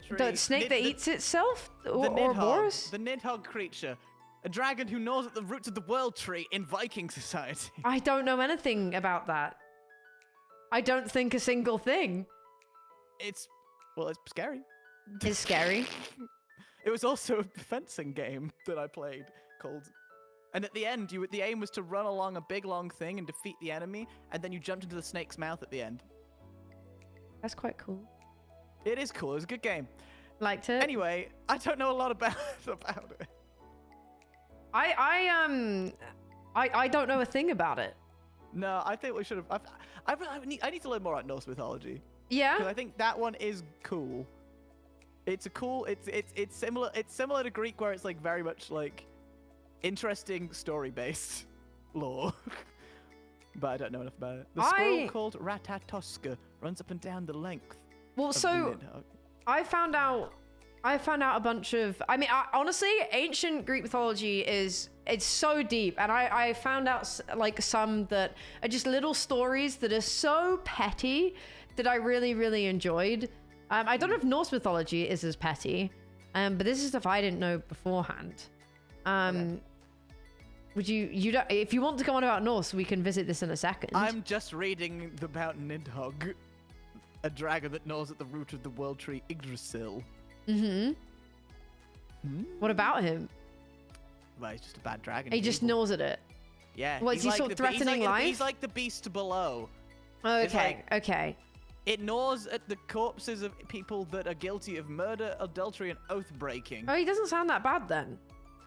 the snake that eats itself, or Boris? The Nidhogg creature. A dragon who gnaws at the roots of the world tree in Viking society. I don't know anything about that. I don't think a single thing. It's scary. It's scary. It was also a fencing game that I played called... And at the end, the aim was to run along a big long thing and defeat the enemy, and then you jumped into the snake's mouth at the end. That's quite cool. It is cool. It was a good game. Liked it. Anyway, I don't know a lot about it. I don't know a thing about it. No, I think we should have. I need to learn more about Norse mythology. Yeah. Because I think that one is cool. It's similar. It's similar to Greek, where it's like very much like interesting story-based lore. But I don't know enough about it. The squirrel called Ratatoska runs up and down the length. Well, so I found out a bunch of. I mean, honestly, ancient Greek mythology it's so deep, and I found out like some that are just little stories that are so petty that I really, really enjoyed. I don't know if Norse mythology is as petty, but this is stuff I didn't know beforehand. Would you don't, if you want to come on about Norse, we can visit this in a second. I'm just reading about Nidhogg. a dragon that gnaws at the root of the world tree Yggdrasil. What about him? Well, he's just a bad dragon. He just gnaws at it. Yeah. What, is he sort of threatening life? He's like the beast below. Okay, okay. It gnaws at the corpses of people that are guilty of murder, adultery, and oath breaking. Oh, he doesn't sound that bad then.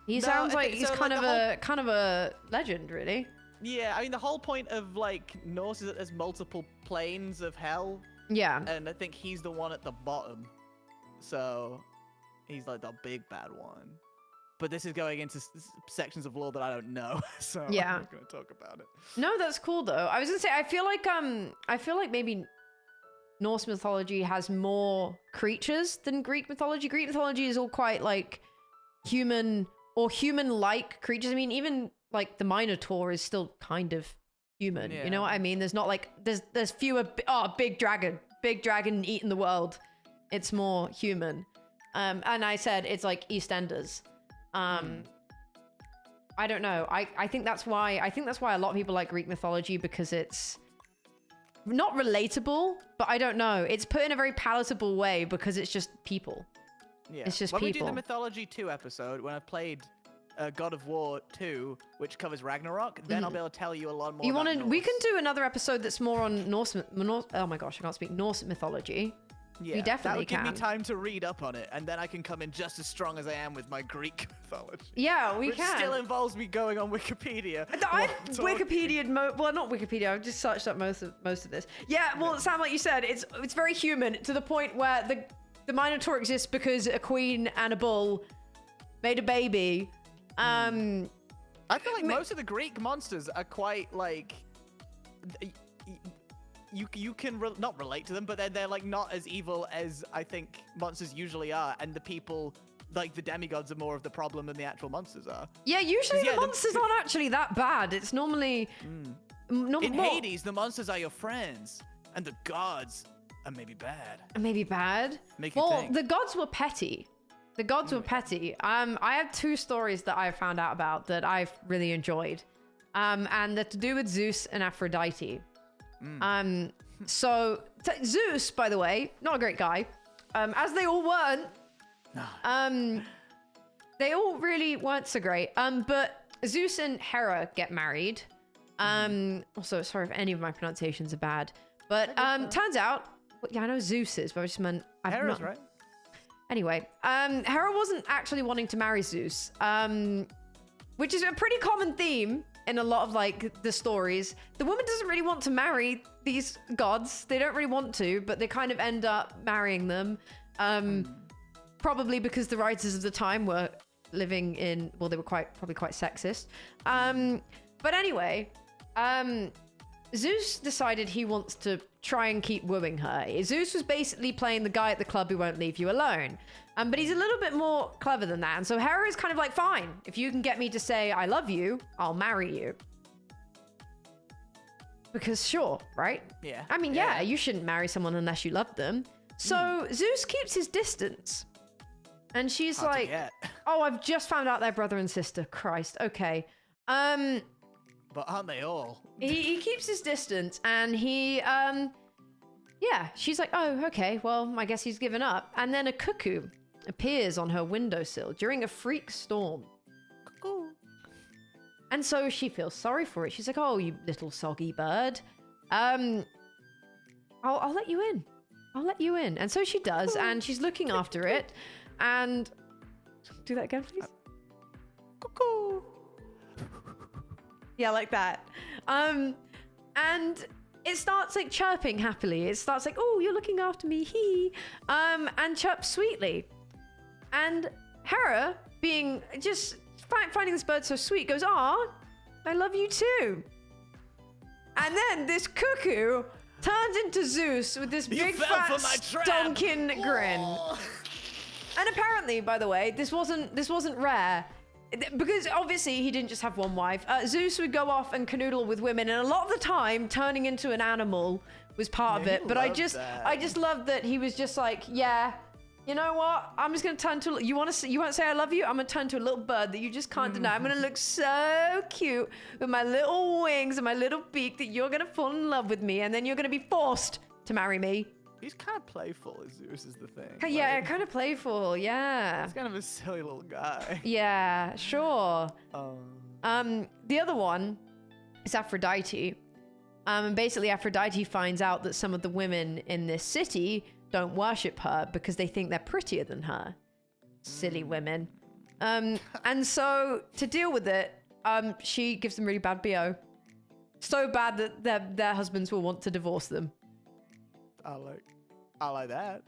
He sounds like he's kind of a legend, really. Yeah, I mean the whole point of like Norse is that there's multiple planes of hell. Yeah. And I think he's the one at the bottom. So he's like the big bad one. But this is going into sections of lore that I don't know, so yeah. I'm not going to talk about it. No, that's cool though. I was gonna say I feel like maybe Norse mythology has more creatures than Greek mythology. Greek mythology is all quite like human or human-like creatures. I mean, even like the Minotaur is still kind of human. Yeah. You know what I mean? There's not like there's fewer big dragon eating the world. It's more human. And I said it's like EastEnders. I don't know. I think that's why a lot of people like Greek mythology, because it's not relatable, but I don't know. It's put in a very palatable way because it's just people. Yeah. It's just when people. We do the Mythology 2 episode, when I've played God of War 2, which covers Ragnarok, then I'll be able to tell you a lot more. We can do another episode that's more on Norse. Oh my gosh, I can't speak Norse mythology. Yeah, we definitely that would give me time to read up on it, and then I can come in just as strong as I am with my Greek mythology. Yeah, which still involves me going on Wikipedia. I Wikipedia'd well, not Wikipedia. I've just searched up most of this. Yeah, well, Sam, like you said, it's very human to the point where the Minotaur exists because a queen and a bull made a baby. I feel like most of the Greek monsters are quite like. You can not relate to them, but they're like not as evil as I think monsters usually are, and the people, like the demigods, are more of the problem than the actual monsters are. Yeah, usually the monsters aren't actually that bad. It's normally in Hades, the monsters are your friends, and the gods are maybe bad. Maybe bad. Well, the gods were petty. The gods were petty. I have two stories that I've found out about that I've really enjoyed, and they're to do with Zeus and Aphrodite. So Zeus, by the way, not a great guy, as they all weren't. They all really weren't so great. But Zeus and Hera get married. Also, sorry if any of my pronunciations are bad, but turns out, yeah, I know Zeus is, but I just meant Hera's right. Anyway, Hera wasn't actually wanting to marry Zeus, which is a pretty common theme in a lot of like the stories. The woman doesn't really want to marry these gods. They don't really want to, but they kind of end up marrying them. Probably because the writers of the time were living in, well, they were probably quite sexist. But anyway, Zeus decided he wants to try and keep wooing her. Zeus was basically playing the guy at the club who won't leave you alone. But he's a little bit more clever than that. And so Hera is kind of like, fine, if you can get me to say I love you, I'll marry you. Because sure, right? Yeah. I mean, yeah, you shouldn't marry someone unless you love them. So Zeus keeps his distance. And she's like, oh, I've just found out they're brother and sister. Christ. Okay. But aren't they all? He keeps his distance, and she's like, oh, okay, well, I guess he's given up. And then a cuckoo appears on her windowsill during a freak storm. Cuckoo. And so she feels sorry for it. She's like, oh, you little soggy bird. I'll let you in. I'll let you in. And so she does, and she's looking after it. And do that again, please. Cuckoo. Yeah, like that. And it starts like chirping happily. It starts like, oh, you're looking after me, and chirps sweetly. And Hera, being just finding this bird so sweet, goes, "Ah, I love you too." And then this cuckoo turns into Zeus with this big fat stonking grin. And apparently, by the way, this wasn't rare. Because obviously he didn't just have one wife. Zeus would go off and canoodle with women, and a lot of the time turning into an animal was part of it. But I just loved that he was just like, yeah, you know what? I'm just gonna turn to you won't say I love you? I'm gonna turn to a little bird that you just can't deny. I'm gonna look so cute with my little wings and my little beak that you're gonna fall in love with me, and then you're gonna be forced to marry me. He's kind of playful, as Zeus is the thing. Yeah, Like, kind of playful. Yeah. he's kind of a silly little guy. Yeah, sure. The other one is Aphrodite. And basically Aphrodite finds out that some of the women in this city don't worship her because they think they're prettier than her. Silly women. And so to deal with it, she gives them really bad BO. So bad that their husbands will want to divorce them. I like that.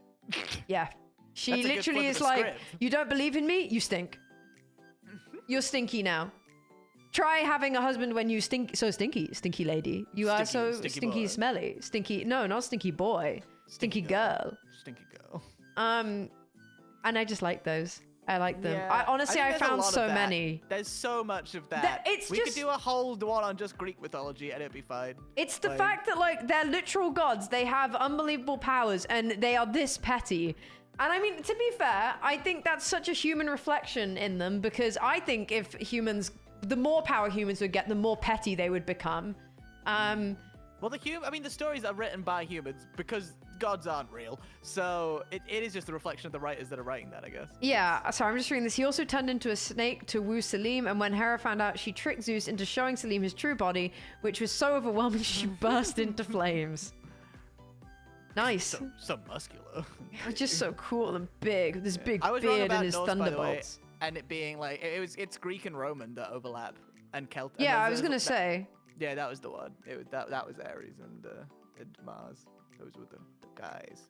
Yeah. She That's a good literally flip is of the like, script. you don't believe in me? You stink. You're stinky now. Try having a husband when you stink. So stinky, stinky lady. You are so Stinky stinky, boy. smelly. Stinky. No, not stinky boy. Stinky girl. Stinky girl. And I just like those. I like them. Yeah, I honestly, think I there's a found lot of so that. many. There's so much of that. It's we just- could do a whole one on just Greek mythology and it'd be fine. It's the Like- fact that like they're literal gods. They have unbelievable powers and they are this petty. And I mean, to be fair, I think that's such a human reflection in them because I think if humans, the more power humans would get, the more petty they would become. Well, the stories are written by humans because gods aren't real. So it is just a reflection of the writers that are writing that, I guess. Yeah, sorry, I'm just reading this. He also turned into a snake to woo Selim, and when Hera found out, she tricked Zeus into showing Selim his true body, which was so overwhelming she burst into flames. Nice. So muscular. Just so cool and big. This big I was wrong beard about and his Norse, by the way, thunderbolts. and it being like it's Greek and Roman that overlap, and Celtic. Yeah, I was gonna say. Yeah, that was the one. That was Ares and Mars. Those were the guys.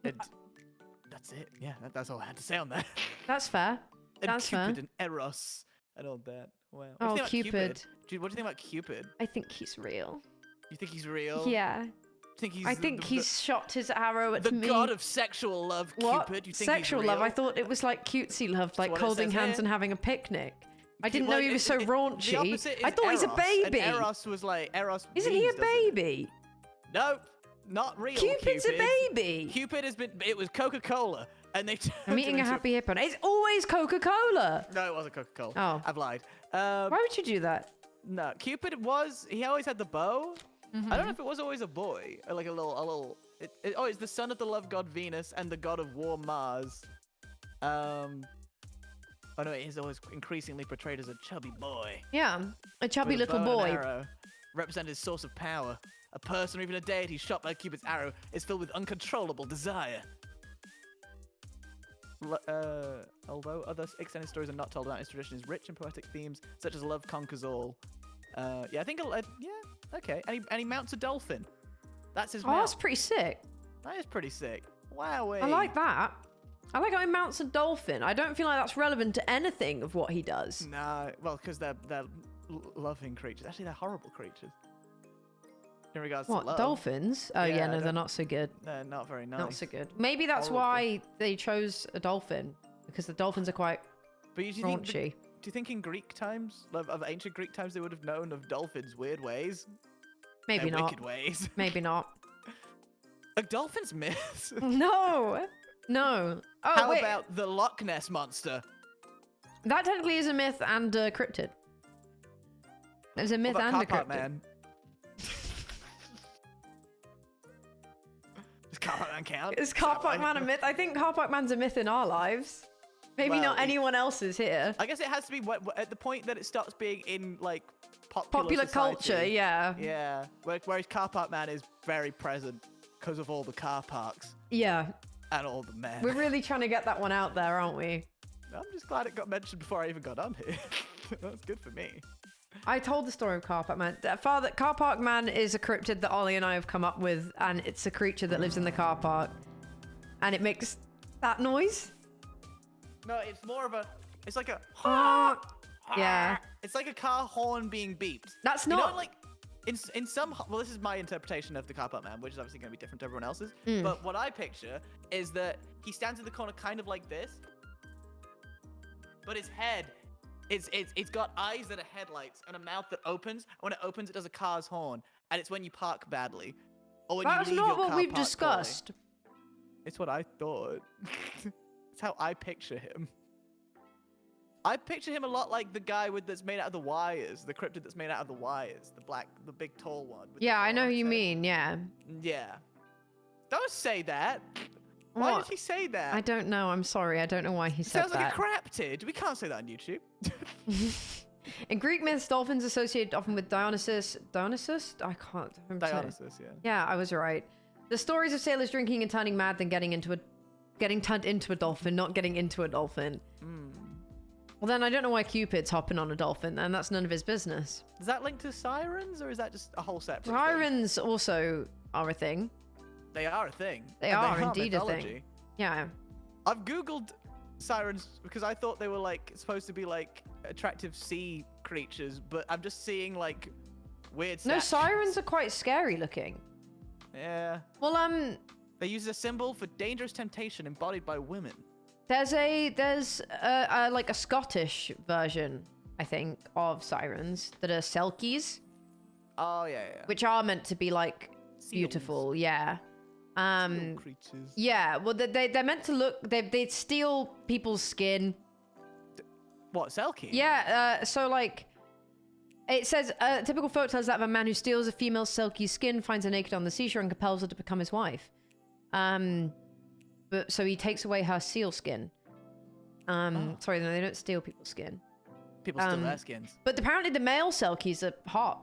And that's it. Yeah, that's all I had to say on that. That's fair. And That's Cupid fair. and Eros and all that. Wow. What do Oh, you think about Cupid. Dude, what do you think about Cupid? I think he's real. You think he's real? Yeah. You think he's I think he's shot his arrow at the me. god of sexual love, What? Cupid. You think Sexual he's real? love? I thought it was like cutesy love, like what it holding says hands here. and having a picnic. I didn't Well, know he was so the raunchy. opposite is I thought he's a Eros, baby. And Eros was like Eros. Isn't he a bleeds, doesn't it? baby? No, not real. Cupid's Cupid. a baby. Cupid has been. It was Coca-Cola, and they. I'm eating a happy hippo. It's always Coca-Cola. No, it wasn't Coca-Cola. Oh. I've lied. Why would you do that? No, Cupid was. He always had the bow. Mm-hmm. I don't know if it was always a boy, or like a little. It's the son of the love god Venus and the god of war Mars. Oh no, he's always increasingly portrayed as a chubby boy. Yeah, a chubby with a little bow and boy. arrow, represent his source of power. A person or even a deity shot by Cupid's arrow is filled with uncontrollable desire. Although other extended stories are not told about, his tradition is rich in poetic themes such as love conquers all. Yeah, I think. Yeah, okay. And he mounts a dolphin. That's his Oh, mount. that's pretty sick. That is pretty sick. Wow. I like that. I like how he mounts a dolphin. I don't feel like that's relevant to anything of what he does. No, well, because they're loving creatures. Actually, they're horrible creatures. In regards to What, love. dolphins? Oh, Yeah, yeah, I no, they're don't- not so good. They're not very nice. Not so good. Maybe that's Horrible. why they chose a dolphin, because the dolphins are quite But do you think? raunchy. Do you think in Greek times, of ancient Greek times, they would have known of dolphins' weird ways? Maybe Their not. wicked ways. Maybe not. Are dolphins myths? No. No. Oh, How wait. about the Loch Ness monster? That technically is a myth and a cryptid. There's a myth What and a about Carpart cryptid. Man? Does Carpart Man count? Is Carpark Man a myth? I think Carpark Man's a myth in our lives. Maybe Well, not anyone else's here. I guess it has to be at the point that it starts being in like Popular society. culture, yeah. Yeah, whereas Carpart Man is very present because of all the car parks Yeah. and all the men. We're really trying to get that one out there, aren't we? I'm just glad it got mentioned before I even got on here. That's good for me. I told the story of Carpark Man. Carpark Man is a cryptid that Ollie and I have come up with, and it's a creature that lives in the car park. And it makes that noise. No, it's more of a. It's like a. Yeah. It's like a car horn being beeped. That's You know, not... like in some. Well, this is my interpretation of the Carpart Man, which is obviously going to be different to everyone else's. Mm. But what I picture is that he stands in the corner, kind of like this, but his head. It's got eyes that are headlights and a mouth that opens. And when it opens, it does a car's horn, and it's when you park badly, or when That's you leave not your what car we've parked discussed. poorly. It's what I thought. It's how I picture him. I picture him a lot like the guy that's made out of the wires, the cryptid that's made out of the wires, the big tall one. with Yeah, the I know who horns you head. mean, yeah. Yeah. Don't say that. Why What? did he say that? I don't know. I'm sorry. I don't know why he said Sounds like that. a cryptid. We can't say that on YouTube. In Greek myths, dolphins associated often with Dionysus. Dionysus? I can't remember. Dionysus, yeah. Yeah, I was right. The stories of sailors drinking and turning mad, then getting turned into a dolphin, not getting into a dolphin. Well, then I don't know why Cupid's hopping on a dolphin, and that's none of his business. Is that linked to sirens, or is that just a whole separate thing? Sirens also are a thing. They are a thing. They And are indeed a mythology. thing. Yeah. I've googled sirens because I thought they were like supposed to be like attractive sea creatures, but I'm just seeing like weird No, statues. sirens are quite scary looking. Yeah. Well, They use a symbol for dangerous temptation embodied by women. there's like a Scottish version, I think, of sirens that are Selkies, Oh yeah. which are meant to be like beautiful. Yeah. Seal creatures. Yeah. Well, they're meant to look. They steal people's skin. What, Selkie? Yeah. So like, it says a typical folk tells that of a man who steals a female Selkie's skin, finds her naked on the seashore, and compels her to become his wife. But so he takes away her seal skin. Sorry, no, they don't steal people's skin. People steal their skins. But apparently the male Selkies are hot.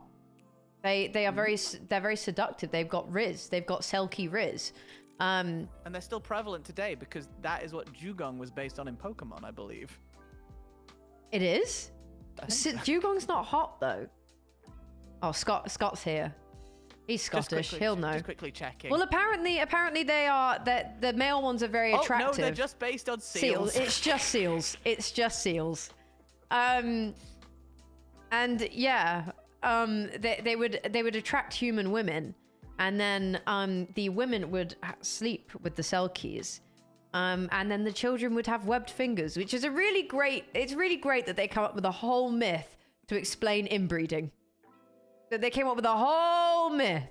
They are they're very seductive. They've got Riz. They've got Selkie Riz. And they're still prevalent today because that is what Dugong was based on in Pokemon, I believe. It is? I think so. Dugong's not hot though. Oh, Scott's here. He's Scottish. He'll know. Just quickly checking. Well, apparently they are. The male ones are very attractive. No, they're just based on seals. It's just seals. It's just seals. And yeah, they would attract human women, and then the women would sleep with the Selkies, and then the children would have webbed fingers, which is really great. It's really great that they come up with a whole myth to explain inbreeding. That they came up with a whole myth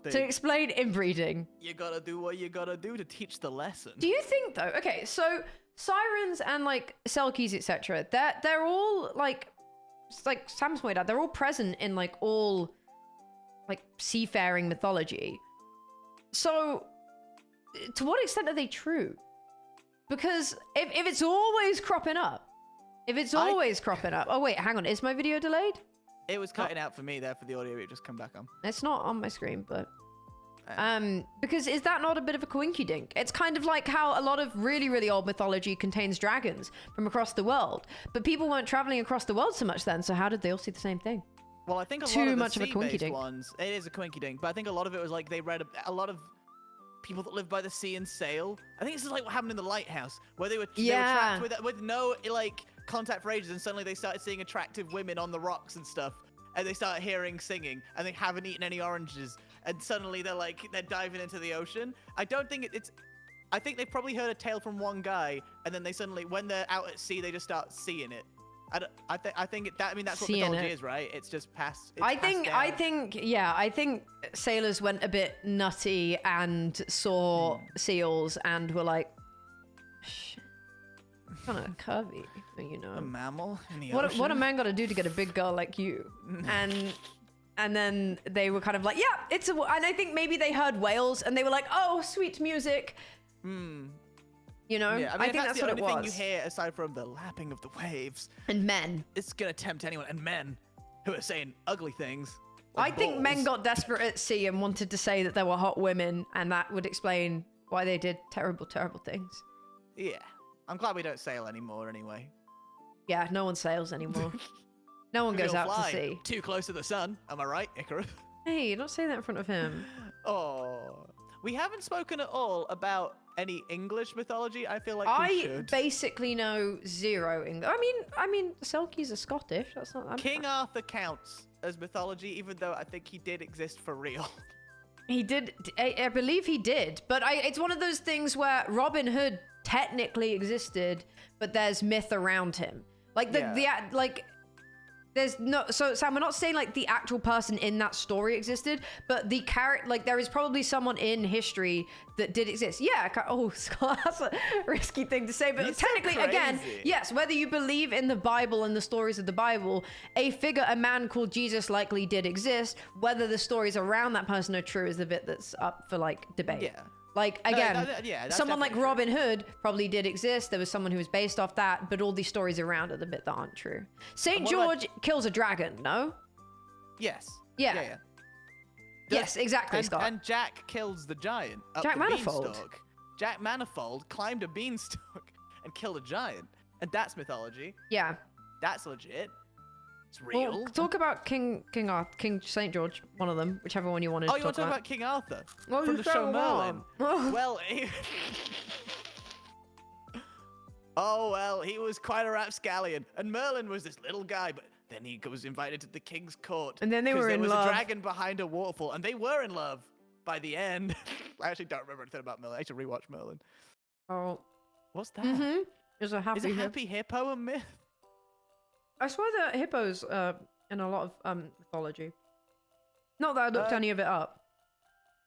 to explain inbreeding. You gotta do what you gotta do to teach the lesson. Do you think though? Okay, so sirens and like Selkies, etc. They're all like Sam's pointed out. They're all present in like all like seafaring mythology. So, to what extent are they true? Because if it's always cropping up, oh wait, hang on, is my video delayed? It was cutting out for me there for the audio. It just come back on. It's not on my screen, but because is that not a bit of a coinky dink? It's kind of like how a lot of really, really old mythology contains dragons from across the world, but people weren't traveling across the world so much then. So how did they all see the same thing? Well, I think a lot Too of much the of a coinky sea-based dink. ones, it is a coinky dink, but I think a lot of it was like they read a lot of people that live by the sea and sail. I think this is like what happened in the lighthouse, where they were Yeah. trapped with no like contact for ages, and suddenly they started seeing attractive women on the rocks and stuff. And they start hearing singing, and they haven't eaten any oranges, and suddenly they're diving into the ocean. I don't think it's. I think they probably heard a tale from one guy, and then they suddenly, when they're out at sea, they just start seeing it. I think that's what Seeing mythology it. is, right? It's just past. I think sailors went a bit nutty and saw seals and were like, shit, kind of curvy, you know. A mammal in the What ocean. a man got to do to get a big girl like you? And then they were kind of like, yeah, it's a. And I think maybe they heard whales and they were like, oh, sweet music. You know, Yeah, I think that's the what it only was. thing you hear aside from the lapping of the waves. And men. It's gonna tempt anyone, and men who are saying ugly things. I like think men balls. got desperate at sea and wanted to say that there were hot women, and that would explain why they did terrible, terrible things. Yeah, I'm glad we don't sail anymore. Anyway. Yeah, no one sails anymore. No one We'll goes out fly to sea. Too close to the sun. Am I right, Icarus? Hey, don't say that in front of him. Oh, we haven't spoken at all about any English mythology. I feel like we I should. basically know zero English. I mean, the Selkies are Scottish. That's not. King Arthur counts as mythology, even though I think he did exist for real. He did. I believe he did. But it's one of those things where Robin Hood technically existed, but there's myth around him. Like There's no, so Sam, we're not saying like the actual person in that story existed, but the character, like there is probably someone in history that did exist. Yeah. Oh, Scott, that's a risky thing to say, but You're so technically, again, crazy. yes, whether you believe in the Bible and the stories of the Bible, a man called Jesus likely did exist. Whether the stories around that person are true is the bit that's up for like debate. Yeah. Like, again, that's someone like definitely Robin Hood probably did exist. There was someone who was based off that, but all these stories around are the bit that aren't true. St. And what about- George kills a dragon, no? Yes. Yeah. Yes, exactly, and, Scott. And Jack kills the giant. Up Jack the Manifold. beanstalk. Jack Manifold climbed a beanstalk and killed a giant. And that's mythology. Yeah. That's legit. It's real. Well, talk about King St. George, one of them, whichever one you wanted Oh, to you talk want to talk about King Arthur? Well, from you the show so Merlin. wrong. Well, oh, well, he was quite a rapscallion. And Merlin was this little guy, but then he was invited to the king's court. And then they 'cause were in there was love. a dragon behind a waterfall, and they were in love by the end. I actually don't remember anything about Merlin. I should rewatch Merlin. Oh. What's that? Mm-hmm. There's a happy Is a happy hippo a myth? I swear that hippos in a lot of mythology. Not that I looked any of it up.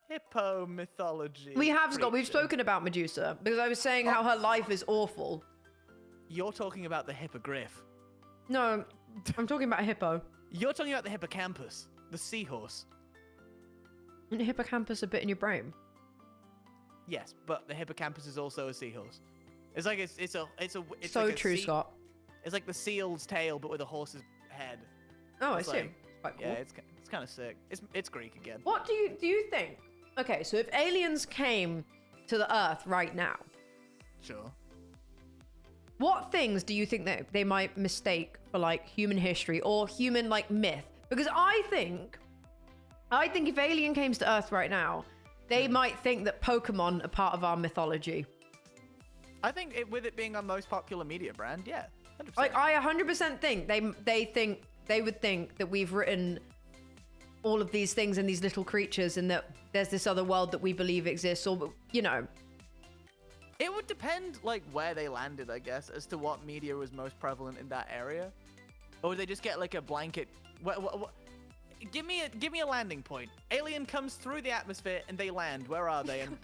Hippo mythology. We have, Scott. We've creature. spoken about Medusa because I was saying how her life is awful. You're talking about the hippogriff. No, I'm talking about a hippo. You're talking about the hippocampus, the seahorse. Isn't hippocampus a bit in your brain? Yes, but the hippocampus is also a seahorse. It's like it's So like a true, Scott. It's like the seal's tail, but with a horse's head. Oh, I It's see. like- It's quite cool. Yeah, it's kind of sick. It's Greek again. What do you think? Okay, so if aliens came to the Earth right now, Sure. what things do you think that they might mistake for like human history or human like myth? Because I think if alien came to Earth right now, they might think that Pokemon are part of our mythology. I think with it being our most popular media brand, yeah, 100%. Like I 100% think they would think that we've written all of these things and these little creatures and that there's this other world that we believe exists, or you know. It would depend, like, where they landed, I guess, as to what media was most prevalent in that area. Or would they just get, like, a blanket... Give me a landing point. Alien comes through the atmosphere and they land. Where are they? And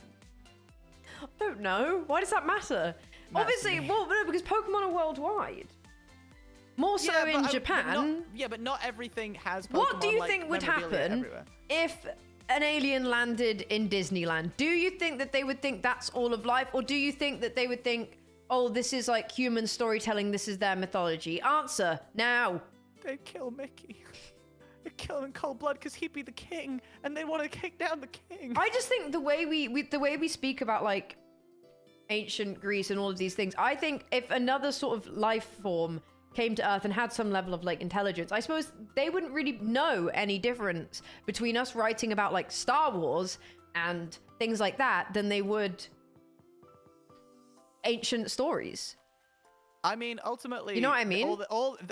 I don't know. Why does that matter? Matters Obviously, to me. well, no, because Pokemon are worldwide. More so Yeah, in but Japan. but not everything has Pokemon, What do you like, think would memorabilia happen everywhere. if an alien landed in Disneyland? Do you think that they would think that's all of life? Or do you think that they would think, oh, this is like human storytelling, this is their mythology? Answer now. They'd kill Mickey. They'd kill him in cold blood because he'd be the king, and they want to kick down the king. I just think the way we speak about like ancient Greece and all of these things, I think if another sort of life form came to Earth and had some level of like intelligence, I suppose they wouldn't really know any difference between us writing about like Star Wars and things like that than they would ancient stories. I mean, ultimately, You know what I mean?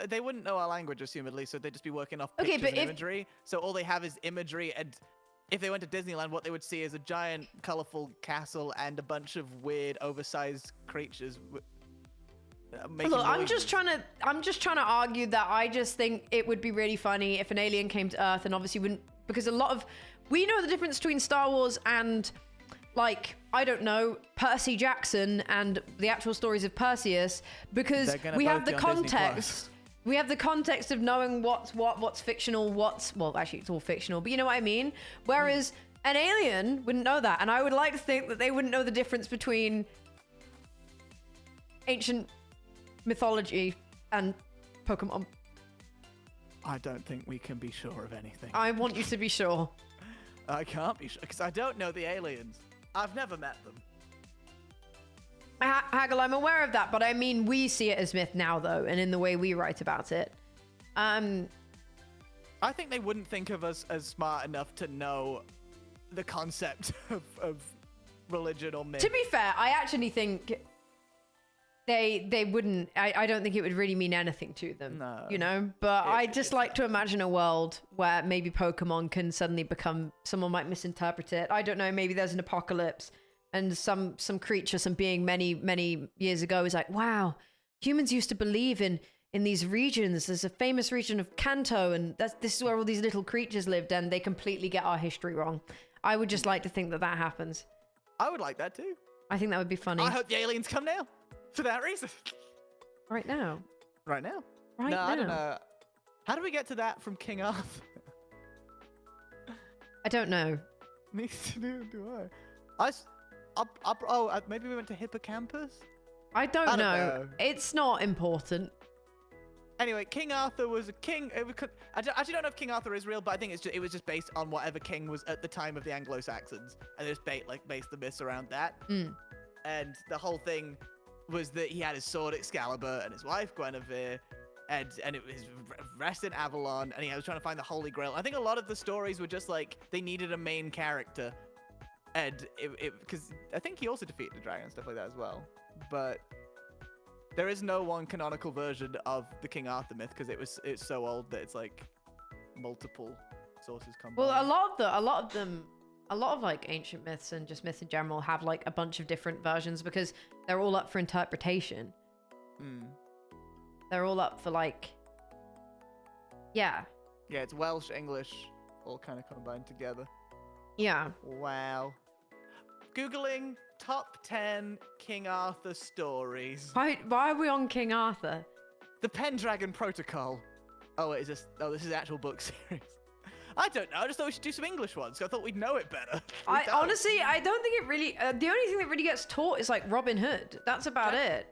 They wouldn't know our language, assumedly, so they'd just be working off Okay, pictures but and if- imagery. So all they have is imagery, and if they went to Disneyland, what they would see is a giant, colorful castle and a bunch of weird, oversized creatures. Making Look, I'm noises. just trying to argue that I just think it would be really funny if an alien came to Earth and obviously wouldn't, because we know the difference between Star Wars and like, I don't know, Percy Jackson and the actual stories of Perseus, because They're gonna we both have the be on Disney context. We have the context of knowing what's fictional, well, actually it's all fictional, but you know what I mean? Whereas an alien wouldn't know that, and I would like to think that they wouldn't know the difference between ancient mythology and Pokemon. I don't think we can be sure of anything. I want you to be sure. I can't be sure because I don't know the aliens. I've never met them. Haggle, I'm aware of that, but I mean, we see it as myth now, though, and in the way we write about it. I think they wouldn't think of us as smart enough to know the concept of religion or myth. To be fair, I actually think they wouldn't. I don't think it would really mean anything to them. No. You know? But I just like to imagine a world where maybe Pokemon can suddenly become, someone might misinterpret it. I don't know, maybe there's an apocalypse and some creature, some being many, many years ago is like, wow, humans used to believe in in these regions. There's a famous region of Kanto, and this is where all these little creatures lived, and they completely get our history wrong. I would just like to think that happens. I would like that too. I think that would be funny. I hope the aliens come now for that reason. Right now. Right now. Right no, now. I don't know. How do we get to that from King Arthur? I don't know. Neither do I. Maybe we went to Hippocampus? I don't know. It's not important. Anyway, King Arthur was a king. I actually don't know if King Arthur is real, but I think it was just based on whatever king was at the time of the Anglo-Saxons, and they just based the myths around that. And the whole thing was that he had his sword Excalibur and his wife Guinevere, and it was rest in Avalon, and he was trying to find the Holy Grail. I think a lot of the stories were just like they needed a main character, and because I think he also defeated the dragon and stuff like that as well, but. There is no one canonical version of the King Arthur myth because it's so old that it's like multiple sources combined. Well, a lot of like ancient myths and just myths in general have like a bunch of different versions because they're all up for interpretation. They're all up for like, yeah. Yeah, it's Welsh, English, all kind of combined together. Yeah. Wow. Googling top 10 King Arthur stories. Why are we on King Arthur? The Pendragon Protocol. Oh, this is the actual book series. I don't know. I just thought we should do some English ones. So I thought we'd know it better. Honestly, I don't think it really. The only thing that really gets taught is like Robin Hood. That's about it.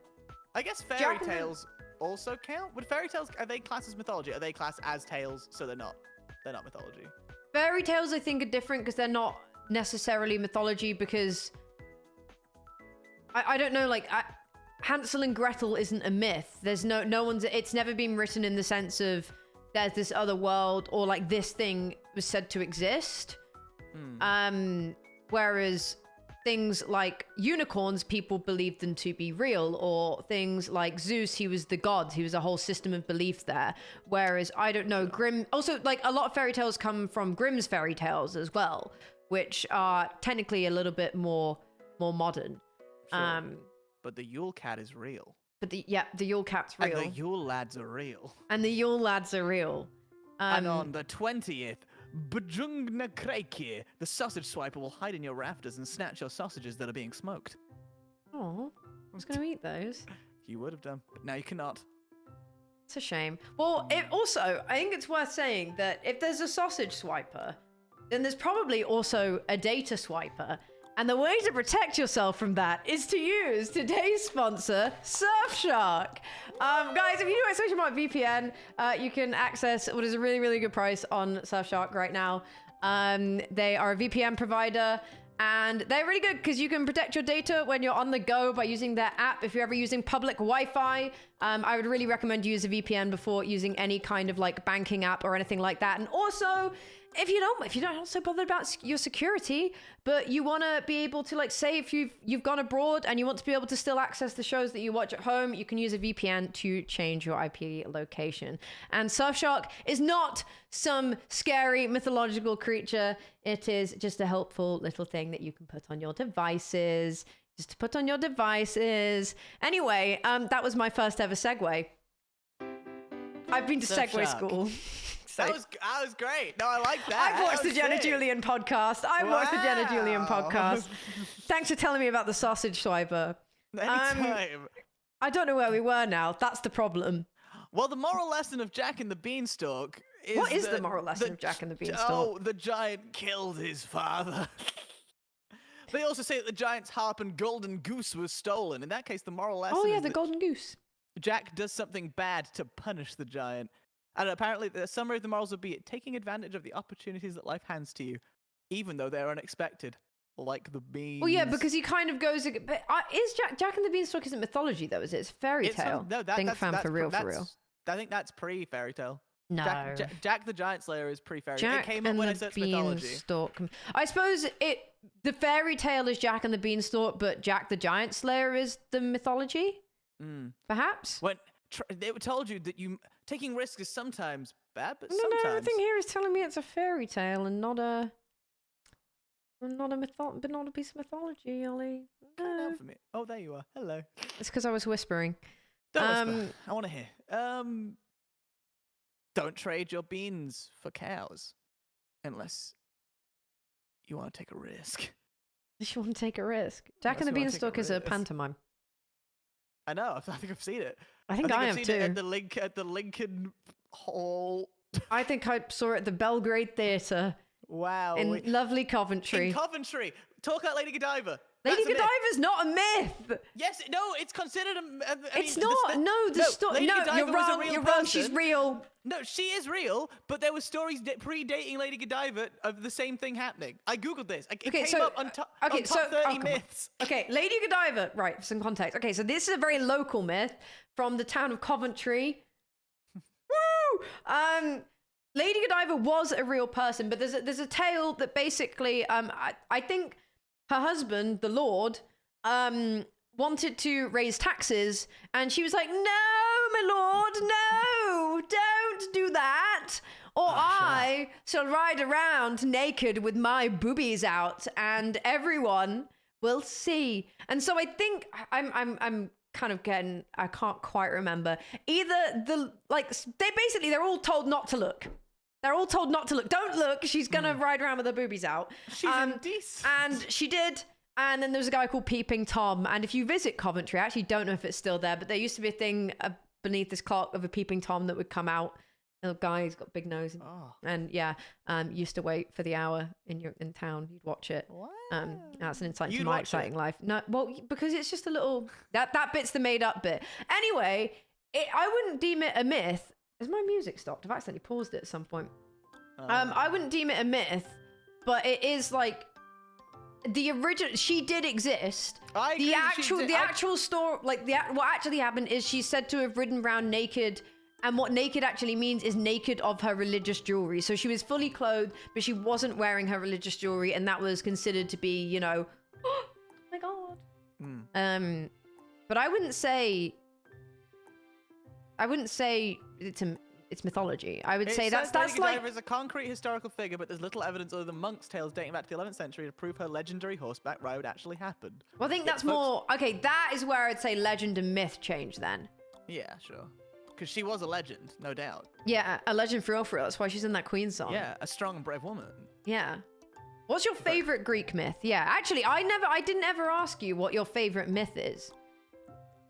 I guess fairy tales also count. Would fairy tales are they classed as mythology? Are they classed as tales? So they're not mythology. Fairy tales, I think, are different because they're not necessarily mythology because. I don't know, like, Hansel and Gretel isn't a myth. There's no one's, it's never been written in the sense of there's this other world or like this thing was said to exist. Whereas things like unicorns, people believed them to be real, or things like Zeus, he was the god. He was a whole system of belief there. Whereas, I don't know, Grimm, also like a lot of fairy tales come from Grimm's fairy tales as well, which are technically a little bit more modern. Sure. But the Yule Cat is real. But the Yule Cat's real. And the Yule Lads are real. And the on the 20th, Bajungna Krekir, the sausage swiper will hide in your rafters and snatch your sausages that are being smoked. Oh, I was going to eat those. You would have done, but now you cannot. It's a shame. Well, I think it's worth saying that if there's a sausage swiper, then there's probably also a data swiper. And the way to protect yourself from that is to use today's sponsor, Surfshark. Guys, if you do Social Mark VPN, you can access what is a really, really good price on Surfshark right now. They are a VPN provider, and they're really good because you can protect your data when you're on the go by using their app. If you're ever using public Wi-Fi, I would really recommend you use a VPN before using any kind of like banking app or anything like that. And also, if you're not so bothered about your security, but you want to be able to like say if you've gone abroad and you want to be able to still access the shows that you watch at home, you can use a VPN to change your IP location. And Surfshark is not some scary mythological creature. It is just a helpful little thing that you can put on your devices. Just to put on your devices. Anyway, that was my first ever segue. I've been to Segway school. That was great. No, I like that. I've watched the Jenna Julian podcast. Thanks for telling me about the sausage swiper. Anytime. I don't know where we were now. That's the problem. Well, the moral lesson of Jack and the Beanstalk is what is the moral lesson of Jack and the Beanstalk? Oh, the giant killed his father. They also say that the giant's harp and golden goose was stolen. In that case, the moral lesson is the golden goose. Jack does something bad to punish the giant. And apparently the summary of the morals would be taking advantage of the opportunities that life hands to you, even though they're unexpected, like the beans. Well, yeah, because he kind of goes... But is Jack and the Beanstalk isn't mythology, though, is it? It's fairy tale. That's for real. I think that's pre-fairy tale. No. Jack the Giant Slayer is pre-fairy tale. It came up when I searched mythology. I suppose the fairy tale is Jack and the Beanstalk, but Jack the Giant Slayer is the mythology? Perhaps? When they told you that taking risks is sometimes bad, but sometimes... No, everything here is telling me it's a fairy tale and not a piece of mythology, Ollie. Calm down for me. Oh, there you are. Hello. It's because I was whispering. Don't whisper. I want to hear. Don't trade your beans for cows, unless you want to take a risk. You want to take a risk? Jack and the Beanstalk is a pantomime. I know. I think I've seen it. I think I I've have seen too. it at the Lincoln Hall. I think I saw it at the Belgrade Theatre. Wow. In lovely Coventry. In Coventry. Talk about Lady Godiva. Lady Godiva's not a myth. Yes, no, it's considered a. It's not. No, the story. No, you're wrong. You're wrong. She's real. No, she is real, but there were stories predating Lady Godiva of the same thing happening. I googled this. It came up on top 30 myths. Okay, Lady Godiva. Right, for some context. Okay, so this is a very local myth from the town of Coventry. Woo! Lady Godiva was a real person, but there's a tale that basically I think her husband, the Lord, wanted to raise taxes, and she was like, "No, my lord, no, don't do that, or I shall ride around naked with my boobies out, and everyone will see." And so I think I'm kind of getting, I can't quite remember. Either they're all told not to look. They're all told not to look. Don't look. She's gonna ride around with her boobies out. She's indecent. And she did. And then there was a guy called Peeping Tom. And if you visit Coventry, I actually don't know if it's still there, but there used to be a thing beneath this clock of a Peeping Tom that would come out. A guy who's got a big nose. And used to wait for the hour in town. You'd watch it. What? That's an insight to my exciting life. No, well, because it's just a little that bit's the made up bit. Anyway, I wouldn't deem it a myth. Has my music stopped? I've accidentally paused it at some point. I wouldn't deem it a myth, but it is like the original. She did exist. I agree, the actual story, like what actually happened is she's said to have ridden around naked, and what naked actually means is naked of her religious jewelry. So she was fully clothed, but she wasn't wearing her religious jewelry, and that was considered to be, oh my god. But I wouldn't say it's mythology. I would say that's Lady like Godiva is a concrete historical figure, but there's little evidence other than monks' tales dating back to the 11th century to prove her legendary horseback ride actually happened. Well, I think that's more okay. That is where I'd say legend and myth change then. Yeah, sure. Because she was a legend, no doubt. Yeah, a legend for real. That's why she's in that Queen song. Yeah, a strong and brave woman. Yeah. What's your favorite Greek myth? Yeah, actually, I didn't ever ask you what your favorite myth is,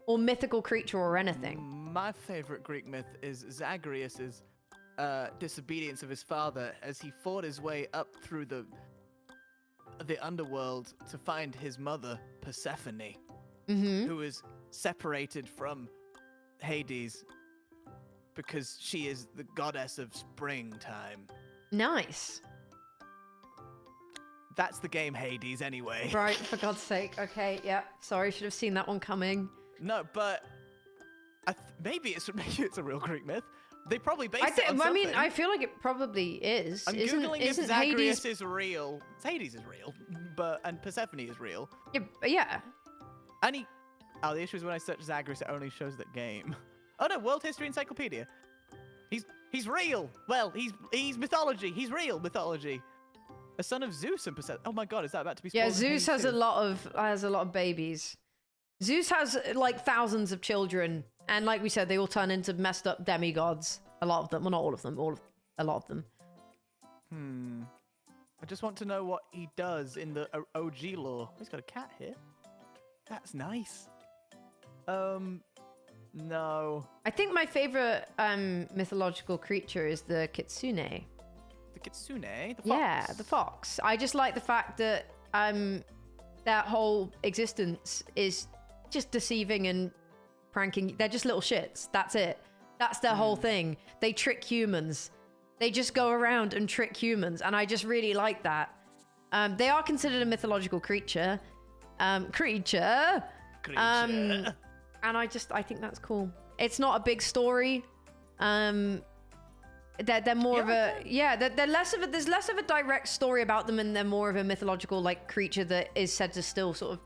or mythical creature or anything. My favorite Greek myth is Zagreus's disobedience of his father as he fought his way up through the underworld to find his mother, Persephone, who is separated from Hades because she is the goddess of springtime. Nice. That's the game Hades anyway. Right, for God's sake. Okay, yeah. Sorry, should have seen that one coming. No, but maybe it's a real Greek myth. They probably based it on something. I mean, I feel like it probably is. I'm googling if Zagreus is real. Hades is real, and Persephone is real. Yeah. And the issue is when I search Zagreus, it only shows that game. Oh no, World History Encyclopedia. He's real. Well, he's mythology. He's real mythology. A son of Zeus and Persephone. Oh my God, is that about to be spoiled? Yeah, Zeus has a lot of babies. Zeus has like thousands of children, and like we said, they all turn into messed up demigods. A lot of them, well, not all of them, a lot of them. I just want to know what he does in the OG lore. He's got a cat here. That's nice. No. I think my favorite mythological creature is the kitsune. The kitsune, the fox. Yeah, the fox. I just like the fact that that whole existence is just deceiving and pranking. They're just little shits. That's it. That's their whole thing. They trick humans. They just go around and trick humans, and I just really like that. They are considered a mythological creature. Creature. And I think that's cool. It's not a big story. They're more of a they're less of a, there's less of a direct story about them, and they're more of a mythological like creature that is said to still sort of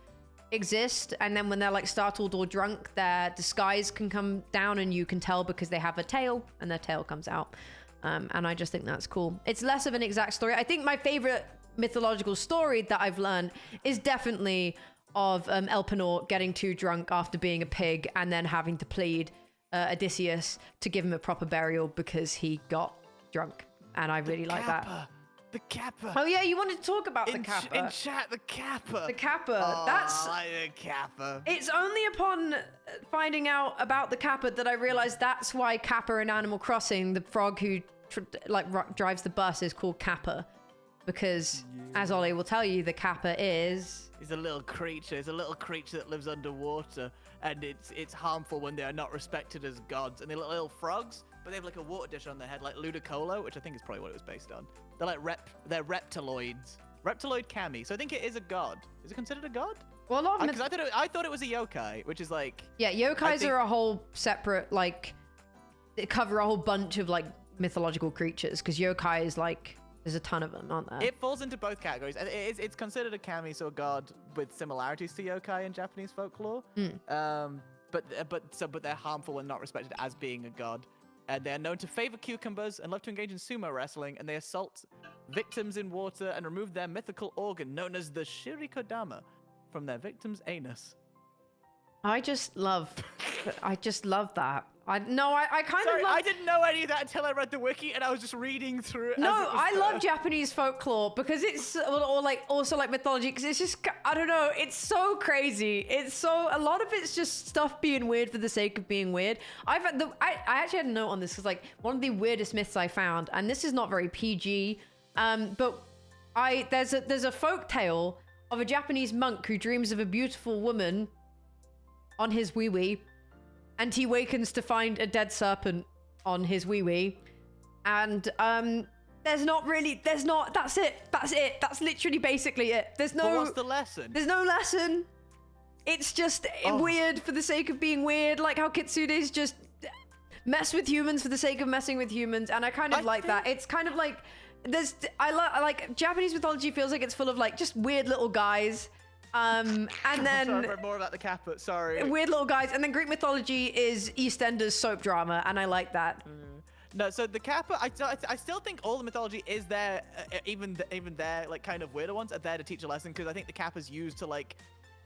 exist. And then when they're like startled or drunk, their disguise can come down, and you can tell because they have a tail, and their tail comes out. And I just think that's cool. It's less of an exact story. I think my favorite mythological story that I've learned is definitely of Elpenor getting too drunk after being a pig and then having to plead Odysseus to give him a proper burial because he got drunk. And I really like that. The kappa. Oh yeah, you wanted to talk about the kappa. In chat, the kappa. The kappa. Oh, That's I like the kappa. It's only upon finding out about the kappa that I realized that's why Kappa in Animal Crossing, the frog who drives the bus, is called Kappa, because as Ollie will tell you, the kappa is. He's a little creature. He's a little creature that lives underwater, and it's harmful when they are not respected as gods. And they're little frogs, but they have like a water dish on their head, like Ludicolo, which I think is probably what it was based on. They're like they're reptiloids, reptiloid kami. So I think it is a god. Is it considered a god? Well, a lot of Because I thought it was a yokai, which is like. Yeah, yokais are a whole separate they cover a whole bunch of like mythological creatures. Because yokai is like. There's a ton of them, aren't there? It falls into both categories. And it's considered a kami, so a god with similarities to yokai in Japanese folklore. But they're harmful and not respected as being a god. And they're known to favor cucumbers and love to engage in sumo wrestling. And they assault victims in water and remove their mythical organ known as the shirikodama from their victim's anus. I just love that. I kind of love. I didn't know any of that until I read the wiki, and I was just reading through it. No, I love Japanese folklore because it's also like mythology because it's just, I don't know, it's so crazy. It's so, a lot of it's just stuff being weird for the sake of being weird. I actually had a note on this because like one of the weirdest myths I found, and this is not very PG, but there's a folk tale of a Japanese monk who dreams of a beautiful woman on his wee-wee, and he wakens to find a dead serpent on his wee-wee. And that's it. That's literally basically it. But what's the lesson? There's no lesson. It's just weird for the sake of being weird, like how kitsunes just mess with humans for the sake of messing with humans. And I kind of like that. It's kind of like I like Japanese mythology feels like it's full of like just weird little guys. And then sorry, I've read more about the kappa. Sorry. Weird little guys, and then Greek mythology is EastEnders soap drama, and I like that. No, so the kappa, I still think all the mythology is there, even their like kind of weirder ones are there to teach a lesson, because I think the kappa's used to like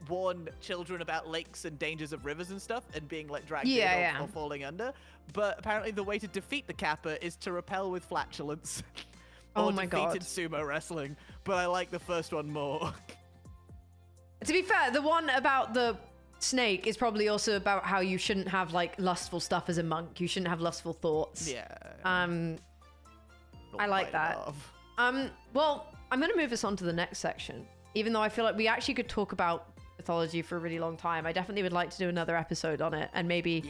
warn children about lakes and dangers of rivers and stuff, and being like dragged in or falling under. But apparently the way to defeat the kappa is to repel with flatulence. Or defeated sumo wrestling. But I like the first one more. To be fair, the one about the snake is probably also about how you shouldn't have like lustful stuff as a monk. You shouldn't have lustful thoughts. Yeah. I like that. Well, I'm going to move us on to the next section, even though I feel like we actually could talk about mythology for a really long time. I definitely would like to do another episode on it, and maybe,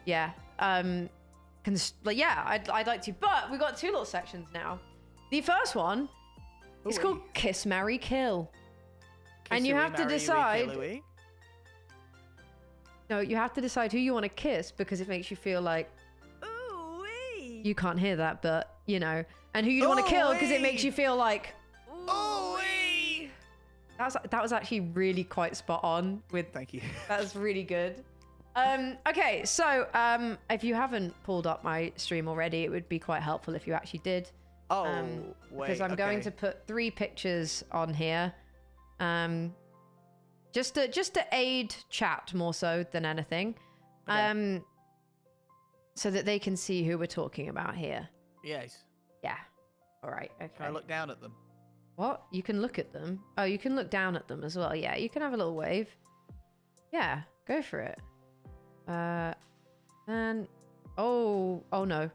I'd like to. But we've got two little sections now. The first one is called Kiss, Marry, Kill. And you have to decide. No, you have to decide who you want to kiss because it makes you feel like. Ooee. You can't hear that, but you know. And who you want to kill because it makes you feel like. Ooee. That was actually really quite spot on. Thank you. That was really good. Okay, so if you haven't pulled up my stream already, it would be quite helpful if you actually did. Because I'm going to put 3 pictures on here. Just to aid chat more so than anything. So that they can see who we're talking about here. Yes. Yeah. All right. Okay. Can I look down at them? What? You can look at them? Oh, you can look down at them as well. Yeah, you can have a little wave. Yeah, go for it. And oh no.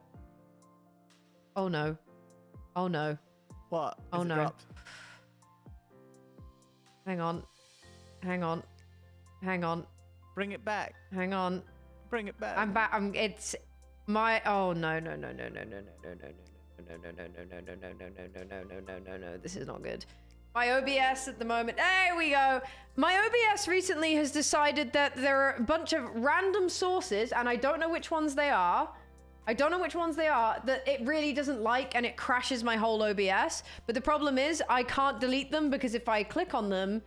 Oh no. Oh no. What? Oh no. Dropped? Hang on. Bring it back. Hang on. Bring it back. I'm back. It's my. Oh no. This is not good. My OBS at the moment. There we go. My OBS recently has decided that there are a bunch of random sources, and I don't know which ones they are. That it really doesn't like, and it crashes my whole OBS. But the problem is I can't delete them because if I click on them,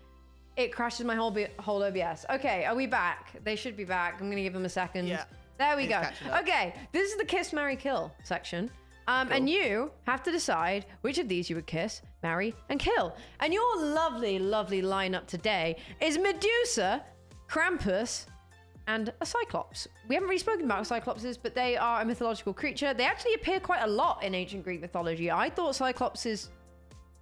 it crashes my whole OBS. Okay, are we back? They should be back. I'm going to give them a second. Yeah. There we go. Okay, this is the Kiss, Marry, Kill section. And you have to decide which of these you would kiss, marry, and kill. And your lovely, lovely lineup today is Medusa, Krampus, and a Cyclops. We haven't really spoken about Cyclopses, but they are a mythological creature. They actually appear quite a lot in ancient Greek mythology. I thought Cyclopses,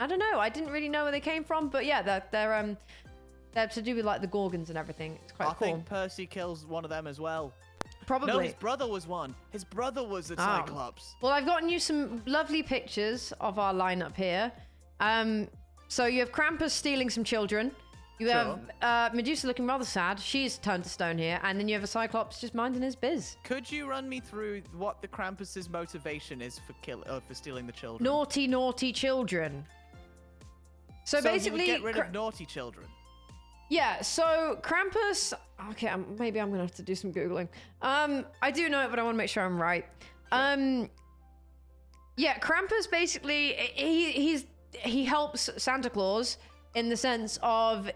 I don't know, I didn't really know where they came from, but yeah, they're to do with like the Gorgons and everything. It's quite cool. I think Percy kills one of them as well. Probably. No, his brother was one. His brother was a Cyclops. Well, I've gotten you some lovely pictures of our lineup here. So you have Krampus stealing some children. You have Medusa looking rather sad. She's turned to stone here. And then you have a Cyclops just minding his biz. Could you run me through what the Krampus's motivation is for stealing the children? Naughty, naughty children. So basically, he would get rid of naughty children. Yeah, so Krampus... Okay, maybe I'm going to have to do some Googling. I do know it, but I want to make sure I'm right. Yeah, Krampus basically, he helps Santa Claus in the sense of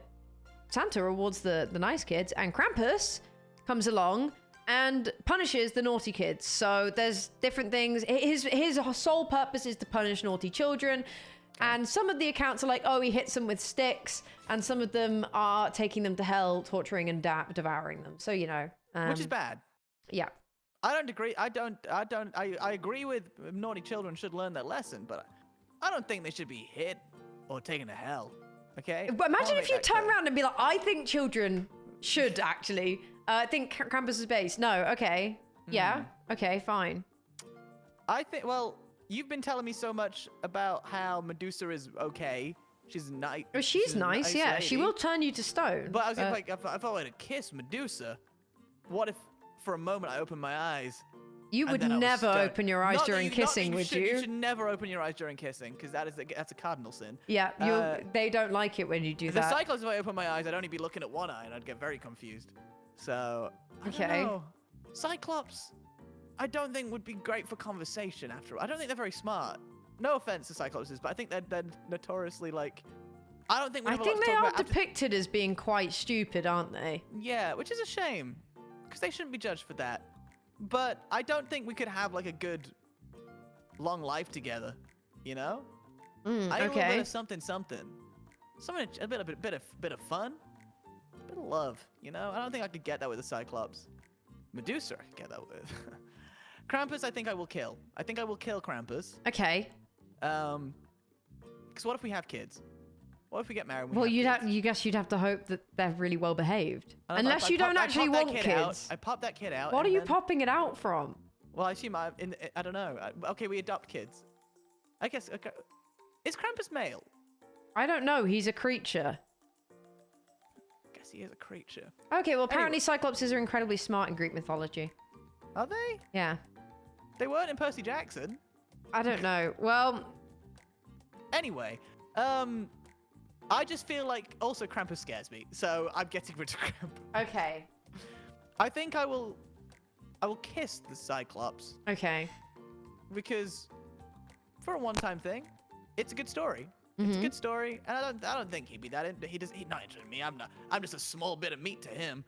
Santa rewards the nice kids, and Krampus comes along and punishes the naughty kids. So there's different things. His sole purpose is to punish naughty children. And some of the accounts are like, oh, he hits them with sticks, and some of them are taking them to hell, torturing and devouring them. So, you know. Which is bad. Yeah. I don't agree. I agree with naughty children should learn their lesson, but I don't think they should be hit or taken to hell. Okay? But imagine if you turn around and be like, I think children should actually think Krampus is base. No, okay. Yeah. Okay, fine. I think, well, you've been telling me so much about how Medusa is okay. She's nice. Oh, she's nice, yeah. lady. She will turn you to stone. But I was like, if I were to kiss Medusa, what if for a moment I opened my eyes? You would never open your eyes during kissing, would you? You should never open your eyes during kissing, because that's a cardinal sin. Yeah, they don't like it when you do that. The Cyclops, if I open my eyes, I'd only be looking at one eye, and I'd get very confused. So, I don't know. Cyclops, I don't think would be great for conversation after. I don't think they're very smart. No offense to Cyclopses, but I think they're notoriously like. I don't think. I think they are depicted as being quite stupid, aren't they? Yeah, which is a shame, because they shouldn't be judged for that. But I don't think we could have like a good, long life together. You know? I need a little bit of something, a bit of fun, a bit of love. You know? I don't think I could get that with a Cyclops. Medusa, I could get that with. Krampus, I think I will kill. I think I will kill Krampus. Okay. Because what if we have kids? What if we get married? Well, you guess you'd have to hope that they're really well behaved, unless you don't actually want kids. I pop that kid out. What are you popping it out from? Well, I assume I don't know. Okay, we adopt kids. I guess. Okay. Is Krampus male? I don't know. He's a creature. I guess he is a creature. Okay. Well, apparently Cyclopses are incredibly smart in Greek mythology. Are they? Yeah. They weren't in Percy Jackson. I don't know. Well. Anyway, I just feel like also Krampus scares me, so I'm getting rid of Krampus. Okay. I think I will kiss the Cyclops. Okay. Because for a one-time thing, it's a good story. It's a good story, and I don't think he'd be that. He's not interested in me. I'm just a small bit of meat to him.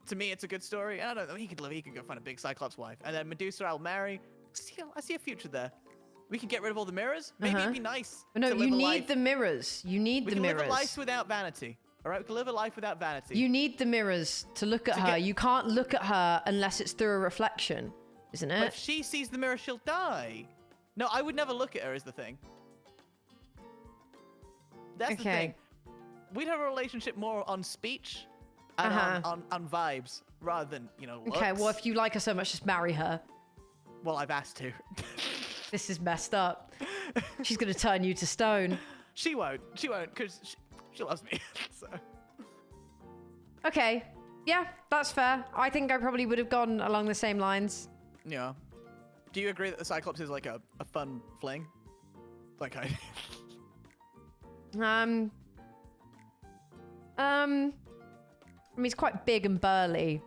To me, it's a good story, and I don't know. He could go find a big Cyclops wife, and then Medusa I'll marry. I see a future there. We could get rid of all the mirrors. Maybe it'd be nice. No, you need the mirrors. You need the mirrors. We can live a life without vanity. All right, we can live a life without vanity. You need the mirrors to look at her. You can't look at her unless it's through a reflection, isn't it? But if she sees the mirror, she'll die. No, I would never look at her. Is the thing. That's the thing. We'd have a relationship more on speech and on vibes rather than looks. Okay, well, if you like her so much, just marry her. Well, I've asked to. This is messed up. She's gonna turn you to stone. She won't, because she loves me. So. Okay. Yeah, that's fair. I think I probably would have gone along the same lines. Yeah. Do you agree that the Cyclops is like a fun fling? Like I mean, he's quite big and burly.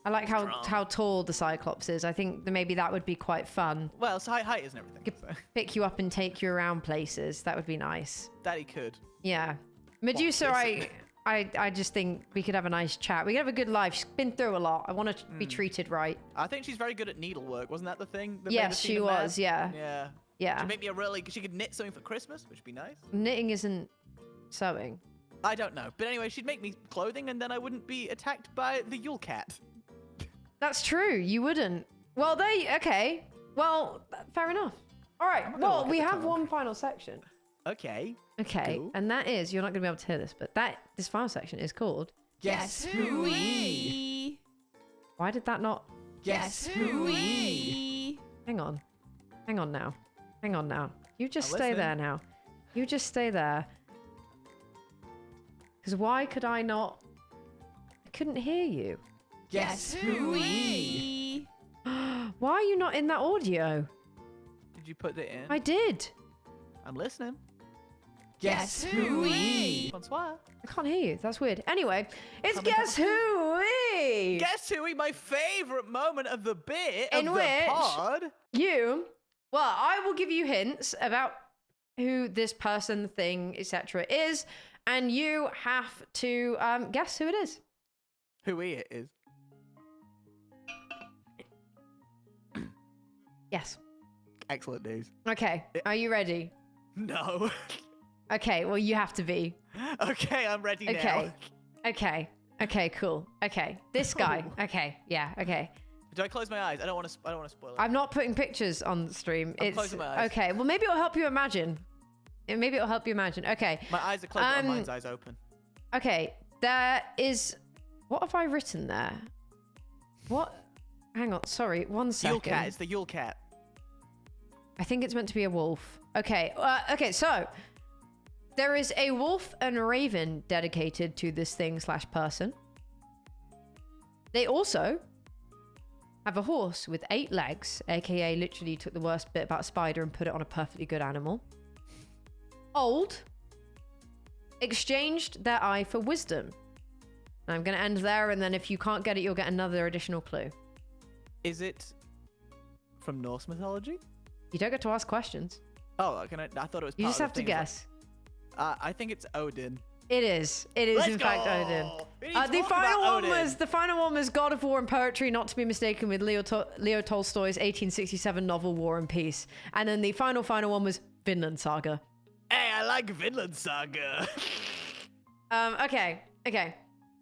I like how tall the Cyclops is. I think that maybe that would be quite fun. Well, it's height isn't everything. So. Pick you up and take you around places. That would be nice. That he could. Yeah. Medusa, I I just think we could have a nice chat. We could have a good life. She's been through a lot. I want to be treated right. I think she's very good at needlework. Wasn't that the thing? That Yes, she was. Yeah. Yeah. Yeah. She'd make me she could knit something for Christmas, which would be nice. Knitting isn't sewing. I don't know. But anyway, she'd make me clothing and then I wouldn't be attacked by the Yule Cat. That's true. You wouldn't. Well, okay. Well, fair enough. All right. Well, we have one final section. Okay. Okay. Cool. And that is, you're not going to be able to hear this, but this final section is called Guess Ooee. Why did that not? Guess Ooee. Hang on. Hang on now. Hang on now. You just stay there now. You just stay there. Because why could I not? I couldn't hear you. Guess Ooee. Why are you not in that audio? Did you put it in? I did. I'm listening. Guess Ooee. Bonsoir. I can't hear you. That's weird. Anyway, it's Guess Ooee. Guess Ooee, my favorite moment of the bit in of which the pod. I will give you hints about who this person, thing, etc. is, and you have to guess who it is. Ooee it is. Yes. Excellent news. Okay. Are you ready? No. Okay. Well, you have to be. Okay, I'm ready now. Okay. Okay. Cool. Okay. This guy. Okay. Yeah. Okay. Do I close my eyes? I don't want to spoil it. I'm not putting pictures on the stream. I'm closing my eyes. Okay. Well, maybe it'll help you imagine. Maybe it'll help you imagine. Okay. My eyes are closed, but mine's eyes open. Okay. There is. What have I written there? What? Hang on. Sorry. One second. Yule Cat. It's the Yule Cat. I think it's meant to be a wolf. Okay. Okay. So there is a wolf and a raven dedicated to this thing / person. They also have a horse with 8 legs, aka literally took the worst bit about a spider and put it on a perfectly good animal. Old. Exchanged their eye for wisdom. And I'm going to end there, and then if you can't get it, you'll get another additional clue. Is it from Norse mythology? You don't get to ask questions. Oh, I thought it was. You just have to guess. I think it's Odin. It is. It is, in fact, Odin. The final one was God of War and Poetry, not to be mistaken with Leo Tolstoy's 1867 novel War and Peace. And then the final one was Vinland Saga. Hey, I like Vinland Saga. Okay.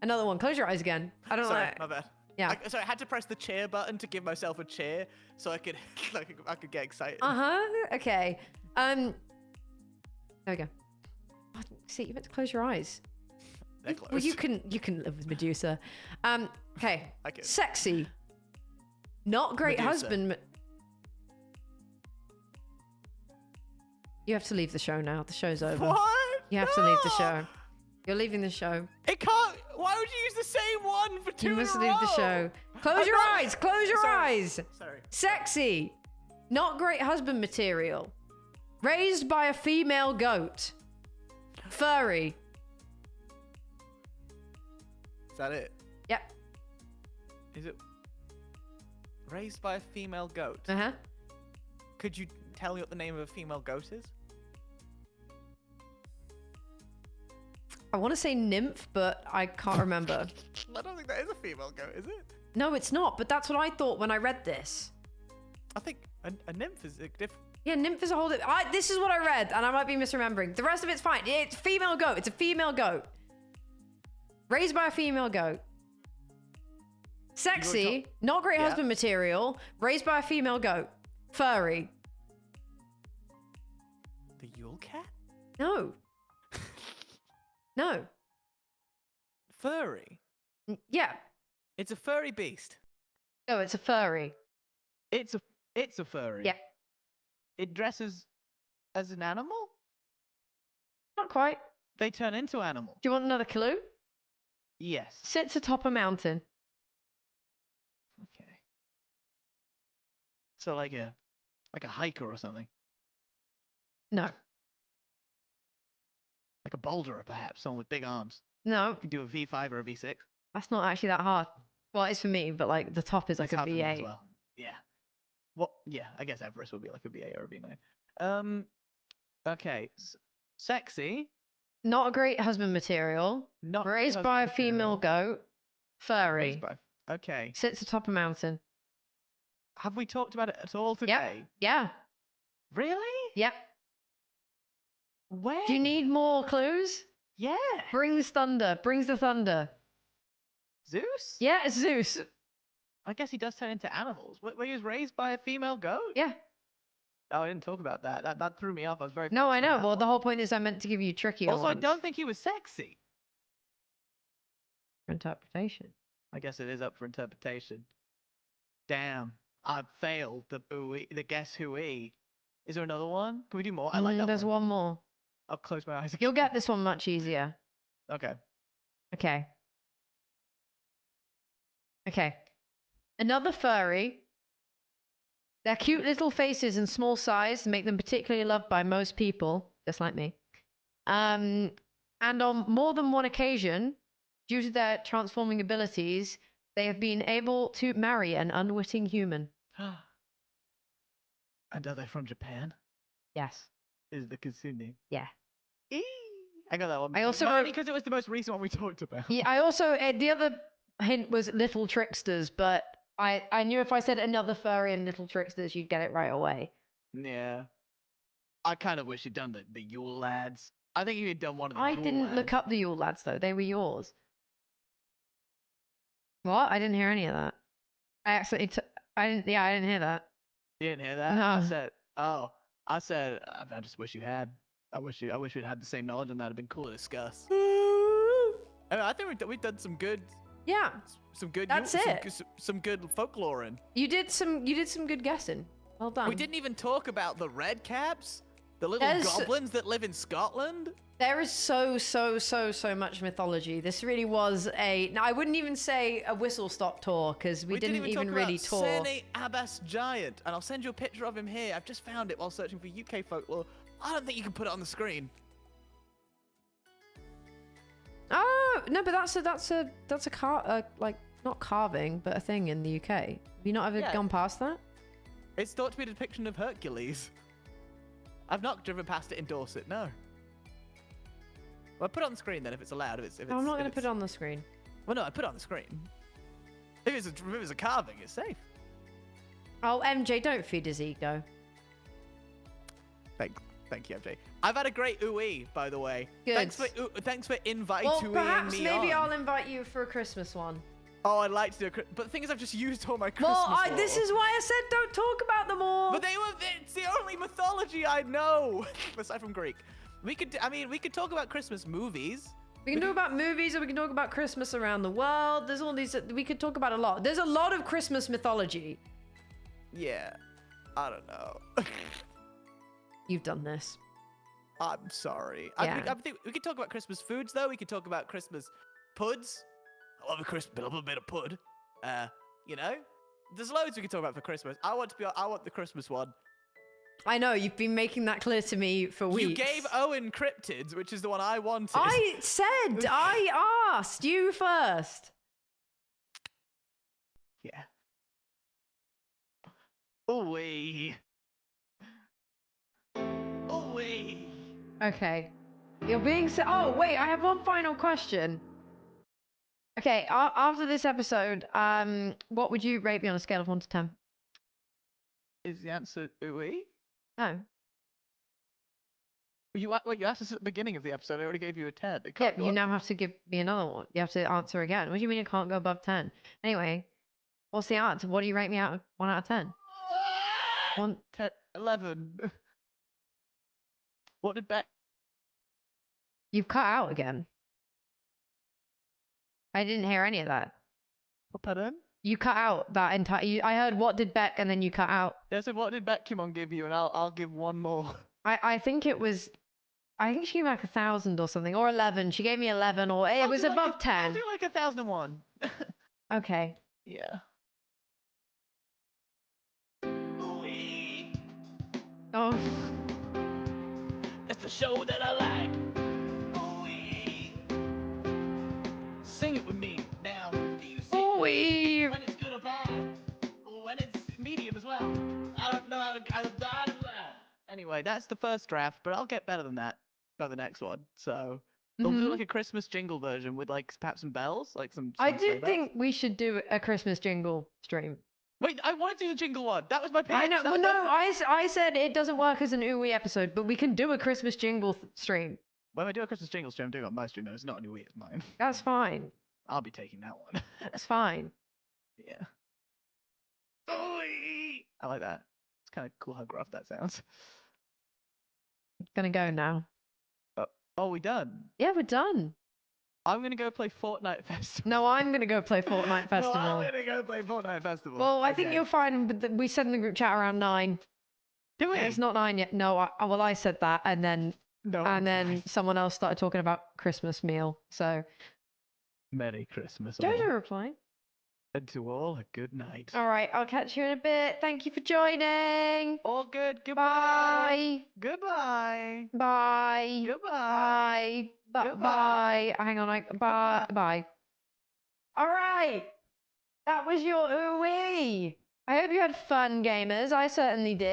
Another one. Close your eyes again. I don't know. Sorry, my bad. Yeah. I had to press the cheer button to give myself a cheer so I could I could get excited. Okay. There we go. Oh, see, you meant to close your eyes. They're closed. Well, you can live with Medusa. Okay. Sexy. Not great Medusa. husband. You have to leave the show now. The show's over. What? You have to leave the show. You're leaving the show. It can't. Why would you use the same one for 2 You in a must row? leave the show. Close your eyes. Close your eyes. Sorry. Sexy. Not great husband material. Raised by a female goat. Furry. Is that it? Yep. Is it raised by a female goat? Uh-huh. Could you tell me what the name of a female goat is? I want to say nymph, but I can't remember. I don't think that is a female goat, is it? No, it's not, but that's what I thought when I read this. I think a nymph is a different... Yeah, nymph is a whole... This is what I read, and I might be misremembering. The rest of it's fine. It's female goat. It's a female goat. Raised by a female goat. Sexy. Not great husband material. Raised by a female goat. Furry. The Yule Cat? No. No. Furry? Yeah. It's a furry beast. No, it's a furry. It's a furry? Yeah. It dresses as an animal? Not quite. They turn into animals. Do you want another clue? Yes. Sits atop a mountain. Okay. So like a hiker or something? No. Like a boulderer, perhaps, someone with big arms. No. You can do a V5 or a V6. That's not actually that hard. Well, it's for me, but like the top is like a hard for me as V8. well. Yeah. Well, yeah, I guess Everest would be like a V8 or a V9. Okay. Sexy. Not a great husband material. Not Raised husband by a material. female goat. Furry. Raised by. Okay. Sits atop a mountain. Have we talked about it at all today? Yeah. Really? Yep. Where? Do you need more clues? Yeah. Brings thunder. Brings the thunder. Zeus? Yeah, it's Zeus. I guess he does turn into animals. Where he was raised by a female goat? Yeah. Oh, I didn't talk about that. That threw me off. I was very. No, I focused on know. that Well, one. the whole point is I meant to give you trickier Also, I ones. don't think he was sexy. For interpretation. I guess it is up for interpretation. Damn, I failed the Ooee, the guess whoee. Is there another one? Can we do more? I like that There's one more. I'll close my eyes again. You'll get this one much easier. Okay. Okay. Okay. Another furry. Their cute little faces and small size make them particularly loved by most people, just like me. And on more than one occasion, due to their transforming abilities, they have been able to marry an unwitting human. And are they from Japan? Yes. Is the Kitsune? Yeah. Eee! I got that one. I also Mainly wrote- because it was the most recent one we talked about. Yeah, I also the other hint was little tricksters, but I knew if I said another furry and little tricksters, you'd get it right away. Yeah. I kind of wish you'd done the Yule lads. I think you had done one of the I Yule didn't look lads. up the Yule lads though; they were yours. What? I didn't hear any of that. I accidentally. I didn't. Yeah, I didn't hear that. You didn't hear that? No. I said, I just wish you had. I wish we'd had the same knowledge, and that'd have been cool to discuss. I think we've done some good. Yeah, Some good. That's it. Some good folkloring. you did some good guessing. Well done. We didn't even talk about the red caps, the little There's- goblins that live in Scotland. There is so much mythology. This really was a. Now I wouldn't even say a whistle stop tour because we didn't even talk really about tour. Sene Abbas Giant, and I'll send you a picture of him here. I've just found it while searching for UK folklore. I don't think you can put it on the screen. Oh no, but that's a like not carving, but a thing in the UK. Have you not ever Yeah. gone past that? It's thought to be a depiction of Hercules. I've not driven past it in Dorset, no. Well, put it on the screen then if it's allowed. If it's, No, I'm not going to put it on the screen. Well, no, I put it on the screen. If it's a carving, it's safe. Oh, MJ, don't feed his ego. Thank you, MJ. I've had a great ooey, by the way. Good. Thanks for inviting Well, me perhaps maybe on. I'll invite you for a Christmas one. Oh, I'd like to do but the thing is, I've just used all my Christmas Well, this lore. is why I said don't talk about them all. But it's the only mythology I know, aside from Greek. We could talk about Christmas movies. We can talk about movies, or we can talk about Christmas around the world. There's all these. We could talk about a lot. There's a lot of Christmas mythology. Yeah, I don't know. You've done this. I'm sorry. Yeah. I think we could talk about Christmas foods, though. We could talk about Christmas puds. I love a little bit of pud. You know, there's loads we could talk about for Christmas. I want the Christmas one. I know you've been making that clear to me for weeks. You gave Owen Cryptids, which is the one I wanted. I asked you first. Yeah. Ooee. Ooee. Okay. You're being so. Oh wait, I have one final question. Okay, after this episode, what would you rate me on a scale of 1 to 10? Is the answer ooey? No. You asked us at the beginning of the episode. I already gave you a 10. It Yeah, can't but go you up. now have to give me another one. You have to answer again. What do you mean it can't go above 10? Anyway, what's the answer? What do you rate me out of 1 out of 10? 1. 10, 11. What did Beck? You've cut out again. I didn't hear any of that. What, pardon? You cut out that entire. I heard what did Beck, and then you cut out. Yeah, so what did Beckymon give you? And I'll give one more. I think it was. I think she gave me like 1,000 or something, or 11. She gave me 11, or it was above I'll 10. do like 1,001. Okay. Yeah. Oh. It's the show that I like. Sing it with me now. Do you sing Ooee. when it's good or bad? When it's medium as well. I don't know how to kind of die. Anyway, that's the first draft, but I'll get better than that by the next one. So Or do like a Christmas jingle version with like perhaps some bells, like some. I sleigh do bells? think we should do a Christmas jingle stream. Wait, I want to do the jingle one. That was my pitch. I know. That Well, was no, I said it doesn't work as an Ooee episode, but we can do a Christmas jingle stream. When I do a Christmas jingle stream, I'm doing it on my stream. No, it's not an Ooee, it's mine. That's fine. I'll be taking that one. That's fine. Yeah. Ooee! I like that. It's kind of cool how gruff that sounds. Gonna go now. Oh, we done? Yeah, we're done. I'm gonna go play Fortnite Festival. No, I'm gonna go play Fortnite Festival. No, I'm gonna go play Fortnite Festival. Well, I think you're fine, but we said in the group chat around 9. Do we? It's not 9 yet. No, I said that, and then someone else started talking about Christmas meal. So Merry Christmas. all. Jojo replied. And to all, a good night. All right, I'll catch you in a bit. Thank you for joining. All good. Goodbye. Bye. Goodbye. Bye. Goodbye. Bye. Goodbye. Bye. Hang on. Bye. Bye. All right. That was your Ooee. I hope you had fun, gamers. I certainly did.